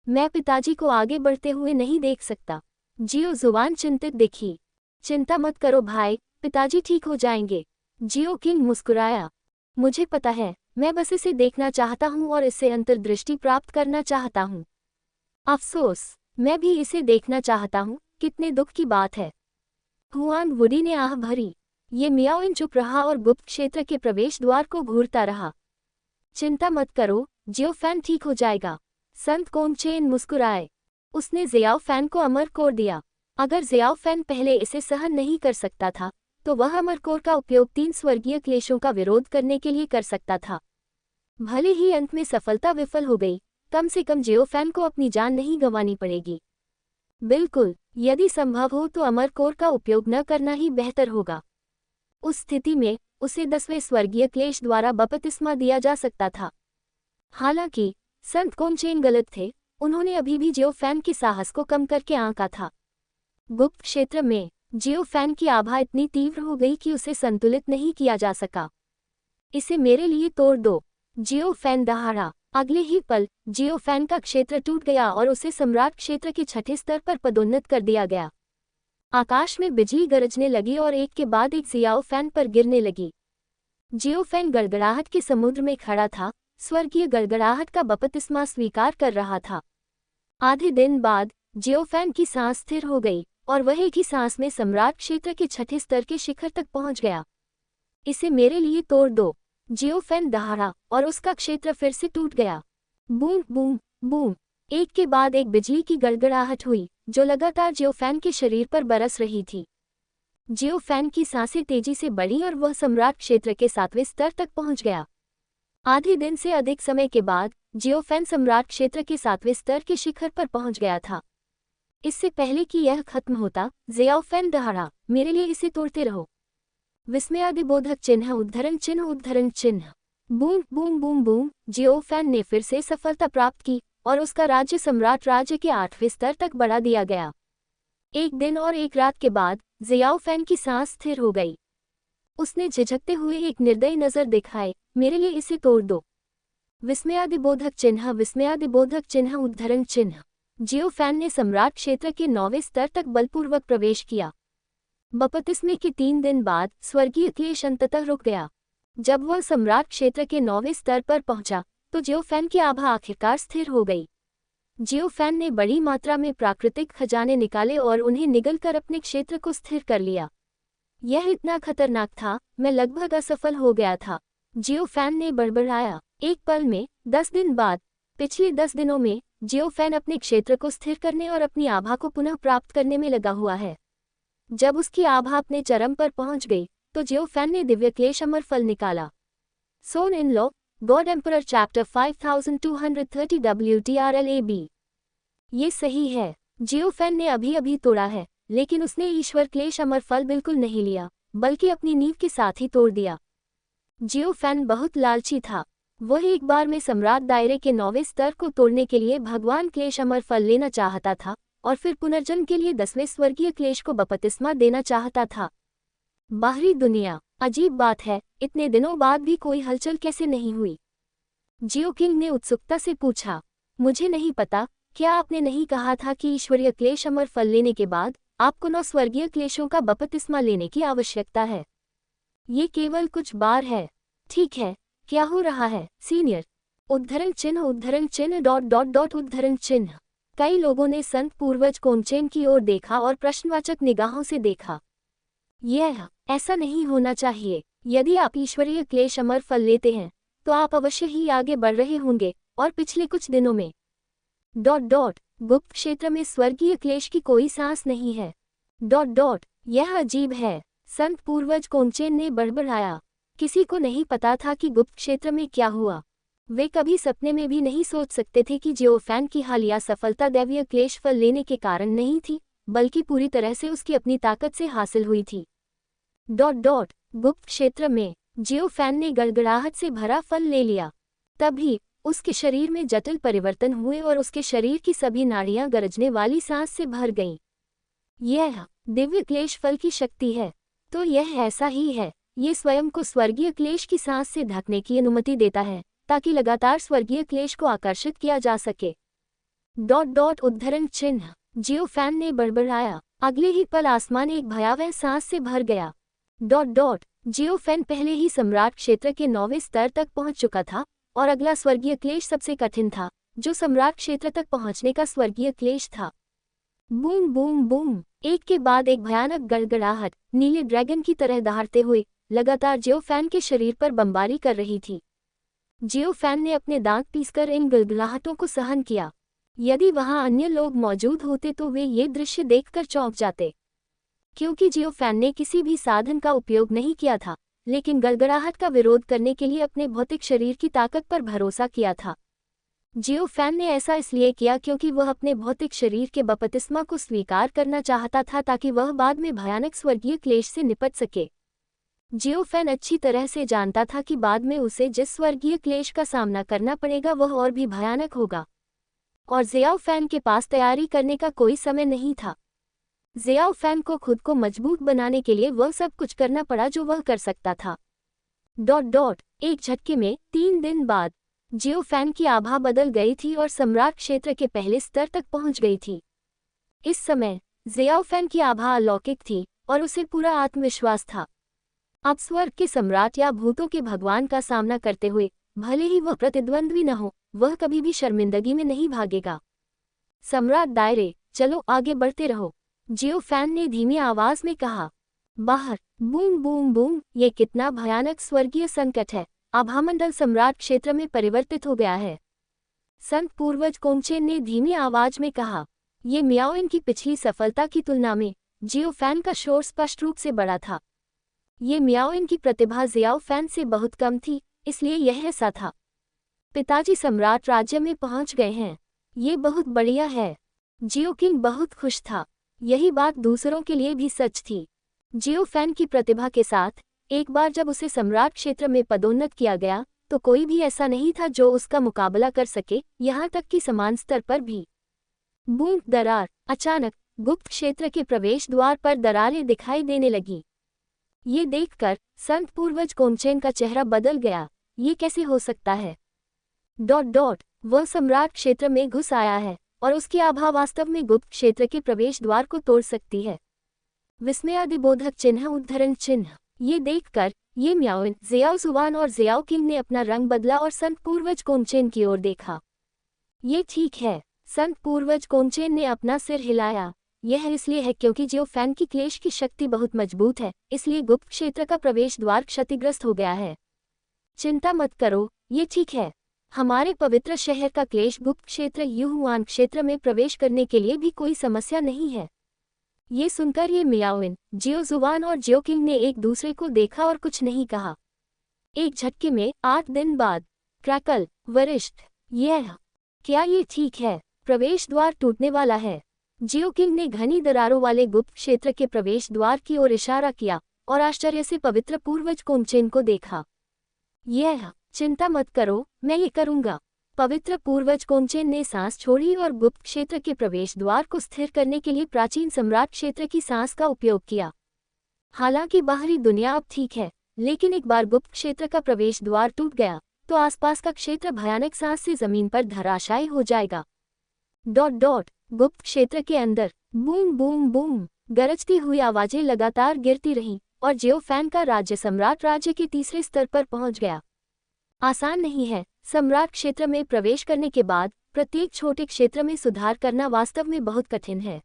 मैं पिताजी को आगे बढ़ते हुए नहीं देख सकता। जियो ज़ुआन चिंतित दिखी। चिंता मत करो भाई, पिताजी ठीक हो जाएंगे। जियो किंग मुस्कुराया। मुझे पता है, मैं बस इसे देखना चाहता हूँ और इससे अंतर्दृष्टि प्राप्त करना चाहता हूँ। अफसोस, मैं भी इसे देखना चाहता हूँ, कितने दुख की बात है। हुआन वुडी ने आह भरी। ये मियाओइन चुप रहा और गुप्त क्षेत्र के प्रवेश द्वार को घूरता रहा। चिंता मत करो, जियोफेन ठीक हो जाएगा। संत कोंगचेन मुस्कुराए। उसने जियाओफेन को अमर कर दिया। अगर जियाओफेन पहले इसे सहन नहीं कर सकता था तो वह अमरकोर का उपयोग 3 स्वर्गीय क्लेशों का विरोध करने के लिए कर सकता था। भले ही अंत में सफलता विफल हो गई, कम से कम जियोफैन को अपनी जान नहीं गंवानी पड़ेगी। बिल्कुल, यदि संभव हो तो अमरकोर का उपयोग न करना ही बेहतर होगा। उस स्थिति में उसे 10वें स्वर्गीय क्लेश द्वारा बपतिस्मा दिया जा सकता था। हालांकि संत कोनचेन गलत थे, उन्होंने अभी भी जियोफैन के साहस को कम करके आंका था। गुप्त क्षेत्र में जियोफैन की आभा इतनी तीव्र हो गई कि उसे संतुलित नहीं किया जा सका। इसे मेरे लिए तोड़ दो, जियोफैन दहाड़ा। अगले ही पल जियोफैन का क्षेत्र टूट गया और उसे सम्राट क्षेत्र के 6ठे स्तर पर पदोन्नत कर दिया गया। आकाश में बिजली गरजने लगी और एक के बाद एक जियोफैन पर गिरने लगी। जियोफैन गड़गड़ाहट के समुद्र में खड़ा था, स्वर्गीय गड़गड़ाहट का बपतिस्मा स्वीकार कर रहा था। आधे दिन बाद जियोफैन की सांस स्थिर हो गई और वह एक ही सांस में सम्राट क्षेत्र के 6ठे स्तर के शिखर तक पहुंच गया। इसे मेरे लिए तोड़ दो, जियोफैन दहाड़ा और उसका क्षेत्र फिर से टूट गया। बूम बूम बूम, एक के बाद एक बिजली की गड़गड़ाहट हुई जो लगातार जियोफैन के शरीर पर बरस रही थी। जियोफैन की सांसें तेजी से बढ़ीं और वह सम्राट क्षेत्र के 7वें स्तर तक पहुंच गया। आधे दिन से अधिक समय के बाद जियोफैन सम्राट क्षेत्र के 7वें स्तर के शिखर पर पहुंच गया था। इससे पहले कि यह खत्म होता, जियोफैन दहाड़ा, मेरे लिए इसे तोड़ते रहो। विस्मयादिबोधक चिन्ह उद्धरण चिन्ह उद्धरण चिन्ह। बूम बूम बूम बूम, जियोफैन ने फिर से सफलता प्राप्त की और उसका राज्य सम्राट राज्य के 8वें स्तर तक बढ़ा दिया गया। एक दिन और एक रात के बाद जियोफैन की सांस स्थिर हो गई। उसने झिझकते हुए एक निर्दयी नजर दिखाए, मेरे लिए इसे तोड़ दो। विस्मयादिबोधक चिन्ह उद्धरण चिन्ह। जियोफैन ने सम्राट क्षेत्र के 9वें स्तर तक बलपूर्वक प्रवेश किया। बपतिस्मे के 3 दिन बाद स्वर्गीय क्लेश अंततः रुक गया। जब वह सम्राट क्षेत्र के 9वें स्तर पर पहुंचा तो जियोफैन की आभा आखिरकार स्थिर हो गई। जियोफैन ने बड़ी मात्रा में प्राकृतिक खजाने निकाले और उन्हें निगलकर अपने क्षेत्र को स्थिर कर लिया। यह इतना खतरनाक था, मैं लगभग असफल हो गया था, जियोफैन ने बड़बड़ाया। एक पल में 10 दिन बाद, पिछले 10 दिनों में जियोफैन अपने क्षेत्र को स्थिर करने और अपनी आभा को पुनः प्राप्त करने में लगा हुआ है। जब उसकी आभा अपने चरम पर पहुंच गई तो जियोफैन ने दिव्य क्लेश अमर फल निकाला। Son in law, god emperor chapter 5230 WTRLAB। ये सही है, जियोफैन ने अभी अभी तोड़ा है, लेकिन उसने ईश्वर क्लेश अमर फल बिल्कुल नहीं लिया, बल्कि अपनी नींव के साथ ही तोड़ दिया। जियोफैन बहुत लालची था, वह एक बार में सम्राट दायरे के 9वें स्तर को तोड़ने के लिए भगवान क्लेश अमर फल लेना चाहता था और फिर पुनर्जन्म के लिए 10वें स्वर्गीय क्लेश को बपतिस्मा देना चाहता था। बाहरी दुनिया, अजीब बात है, इतने दिनों बाद भी कोई हलचल कैसे नहीं हुई? जियो किंग ने उत्सुकता से पूछा। मुझे नहीं पता, क्या आपने नहीं कहा था कि ईश्वरीय क्लेश अमर फल लेने के बाद आपको 9 स्वर्गीय क्लेशों का बपतिस्मा लेने की आवश्यकता है? ये केवल कुछ बार है। ठीक है, क्या हो रहा है सीनियर? उद्धरण चिन्ह उद्धरण चिन्ह। कई लोगों ने संत पूर्वज कोनचेन की ओर देखा और प्रश्नवाचक निगाहों से देखा। यह ऐसा नहीं होना चाहिए। यदि आप ईश्वरीय क्लेश अमर फल लेते हैं तो आप अवश्य ही आगे बढ़ रहे होंगे और पिछले कुछ दिनों में गुप्त क्षेत्र में स्वर्गीय क्लेश की कोई सांस नहीं है। यह अजीब है, संत पूर्वज कोनचेन ने बड़बड़ाया। किसी को नहीं पता था कि गुप्त क्षेत्र में क्या हुआ। वे कभी सपने में भी नहीं सोच सकते थे कि जियोफैन की हालिया सफलता दैवीय क्लेश फल लेने के कारण नहीं थी, बल्कि पूरी तरह से उसकी अपनी ताकत से हासिल हुई थी। गुप्त क्षेत्र में जियोफैन ने गड़गड़ाहट से भरा फल ले लिया। तभी उसके शरीर में जटिल परिवर्तन हुए और उसके शरीर की सभी नाड़ियां गरजने वाली सांस से भर गईं। यह दिव्य क्लेश फल की शक्ति है। तो यह ऐसा ही है, ये स्वयं को स्वर्गीय क्लेश की सांस से ढकने की अनुमति देता है ताकि लगातार स्वर्गीय क्लेश को आकर्षित किया जा सके। उद्धरण चिन्ह। जियोफैन ने बड़बड़ाया। अगले ही पल आसमान एक भयावह सांस से भर गया। जियोफैन पहले ही सम्राट क्षेत्र के 9वें स्तर तक पहुंच चुका था और अगला स्वर्गीय क्लेश सबसे कठिन था, जो सम्राट क्षेत्र तक पहुंचने का स्वर्गीय क्लेश था। बूम बूम बूम, एक के बाद एक भयानक गड़गड़ाहट नीले ड्रैगन की तरह दहाड़ते हुए लगातार जियोफैन के शरीर पर बमबारी कर रही थी। जियोफैन ने अपने दांत पीसकर इन गड़गड़ाहटों को सहन किया। यदि वहां अन्य लोग मौजूद होते तो वे ये दृश्य देखकर चौंक जाते। क्योंकि जियोफैन ने किसी भी साधन का उपयोग नहीं किया था, लेकिन गड़गड़ाहट का विरोध करने के लिए अपने भौतिक शरीर की ताकत पर भरोसा किया था। जियोफैन ने ऐसा इसलिए किया क्योंकि वह अपने भौतिक शरीर के बपतिस्मा को स्वीकार करना चाहता था ताकि वह बाद में भयानक स्वर्गीय क्लेश से निपट सके। जियोफैन अच्छी तरह से जानता था कि बाद में उसे जिस स्वर्गीय क्लेश का सामना करना पड़ेगा वह और भी भयानक होगा, और जियोफैन के पास तैयारी करने का कोई समय नहीं था। जियोफैन को खुद को मजबूत बनाने के लिए वह सब कुछ करना पड़ा जो वह कर सकता था। एक झटके में 3 दिन बाद जियोफैन की आभा बदल गई थी और सम्राट क्षेत्र के पहले स्तर तक पहुंच गई थी। इस समय जियोफैन की आभा अलौकिक थी और उसे पूरा आत्मविश्वास था। अब स्वर्ग के सम्राट या भूतों के भगवान का सामना करते हुए भले ही वह प्रतिद्वंद्वी न हो, वह कभी भी शर्मिंदगी में नहीं भागेगा। सम्राट दायरे, चलो आगे बढ़ते रहो, जियोफैन ने धीमी आवाज में कहा। बाहर बूम बूम बूम, ये कितना भयानक स्वर्गीय संकट है। आभामंडल सम्राट क्षेत्र में परिवर्तित हो गया है, संत पूर्वज कोमचेन ने धीमी आवाज में कहा। ये मियाओ इनकी पिछली सफलता की तुलना में जियोफैन का शोर स्पष्ट रूप से बड़ा था। ये मियाओ इनकी प्रतिभा जियोफैन से बहुत कम थी, इसलिए यह ऐसा था। पिताजी सम्राट राज्य में पहुंच गए हैं, ये बहुत बढ़िया है। जियो किंग बहुत खुश था। यही बात दूसरों के लिए भी सच थी। जियोफैन की प्रतिभा के साथ एक बार जब उसे सम्राट क्षेत्र में पदोन्नत किया गया तो कोई भी ऐसा नहीं था जो उसका मुकाबला कर सके, यहाँ तक कि समान स्तर पर भी। बूंद दरार, अचानक गुप्त क्षेत्र के प्रवेश द्वार पर दरारें दिखाई देने लगी। ये देखकर संत पूर्वज कोमचेन का चेहरा बदल गया। ये कैसे हो सकता है? वह सम्राट क्षेत्र में घुस आया है और उसकी आभा वास्तव में गुप्त क्षेत्र के प्रवेश द्वार को तोड़ सकती है। विस्मयादिबोधक चिन्ह, उद्धरण चिन्ह। ये देखकर ये मियाओ, जियाओ जुवान और जियाओ किंग ने अपना रंग बदला और संत पूर्वज कोमचेन की ओर देखा। ये ठीक है, संत पूर्वज कोमचेन ने अपना सिर हिलाया। यह इसलिए है क्योंकि जियोफैन की क्लेश की शक्ति बहुत मजबूत है, इसलिए गुप्त क्षेत्र का प्रवेश द्वार क्षतिग्रस्त हो गया है। चिंता मत करो, ये ठीक है। हमारे पवित्र शहर का क्लेश गुप्त क्षेत्र युहुआन क्षेत्र में प्रवेश करने के लिए भी कोई समस्या नहीं है। ये सुनकर ये मियाओइन, जियो जुवान और जियो किंग ने एक दूसरे को देखा और कुछ नहीं कहा। एक झटके में 8 दिन बाद क्रैकल, वरिष्ठ, क्या ये ठीक है? प्रवेश द्वार टूटने वाला है। जियो किंग ने घनी दरारों वाले गुप्त क्षेत्र के प्रवेश द्वार की ओर इशारा किया और आश्चर्य से पवित्र पूर्वज कोमचेन को देखा। चिंता मत करो, मैं ये करूंगा। पवित्र पूर्वज कोमचेन ने सांस छोड़ी और गुप्त क्षेत्र के प्रवेश द्वार को स्थिर करने के लिए प्राचीन सम्राट क्षेत्र की सांस का उपयोग किया। हालांकि बाहरी दुनिया अब ठीक है, लेकिन एक बार गुप्त क्षेत्र का प्रवेश द्वार टूट गया तो आसपास का क्षेत्र भयानक सांस से जमीन पर धराशायी हो जाएगा। गुप्त क्षेत्र के अंदर बूम बूम बूम गरजती हुई आवाजें लगातार गिरती रहीं और जियोफैन का राज्य सम्राट राज्य के तीसरे स्तर पर पहुंच गया। आसान नहीं है। सम्राट क्षेत्र में प्रवेश करने के बाद प्रत्येक छोटे क्षेत्र में सुधार करना वास्तव में बहुत कठिन है,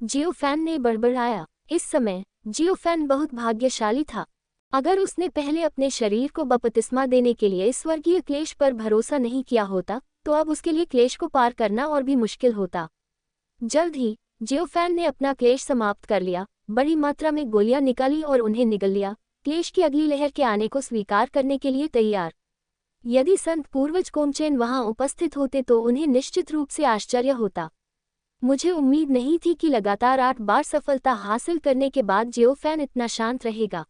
जियोफैन ने बड़बड़ाया। इस समय जियोफैन बहुत भाग्यशाली था। अगर उसने पहले अपने शरीर को बपतिस्मा देने के लिए स्वर्गीय क्लेश पर भरोसा नहीं किया होता तो अब उसके लिए क्लेश को पार करना और भी मुश्किल होता। जल्द ही जियोफैन ने अपना क्लेश समाप्त कर लिया, बड़ी मात्रा में गोलियां निकाली और उन्हें निगल लिया, क्लेश की अगली लहर के आने को स्वीकार करने के लिए तैयार। यदि संत पूर्वज कोमचेन वहां उपस्थित होते तो उन्हें निश्चित रूप से आश्चर्य होता। मुझे उम्मीद नहीं थी कि लगातार 8 बार सफलता हासिल करने के बाद जियोफैन इतना शांत रहेगा।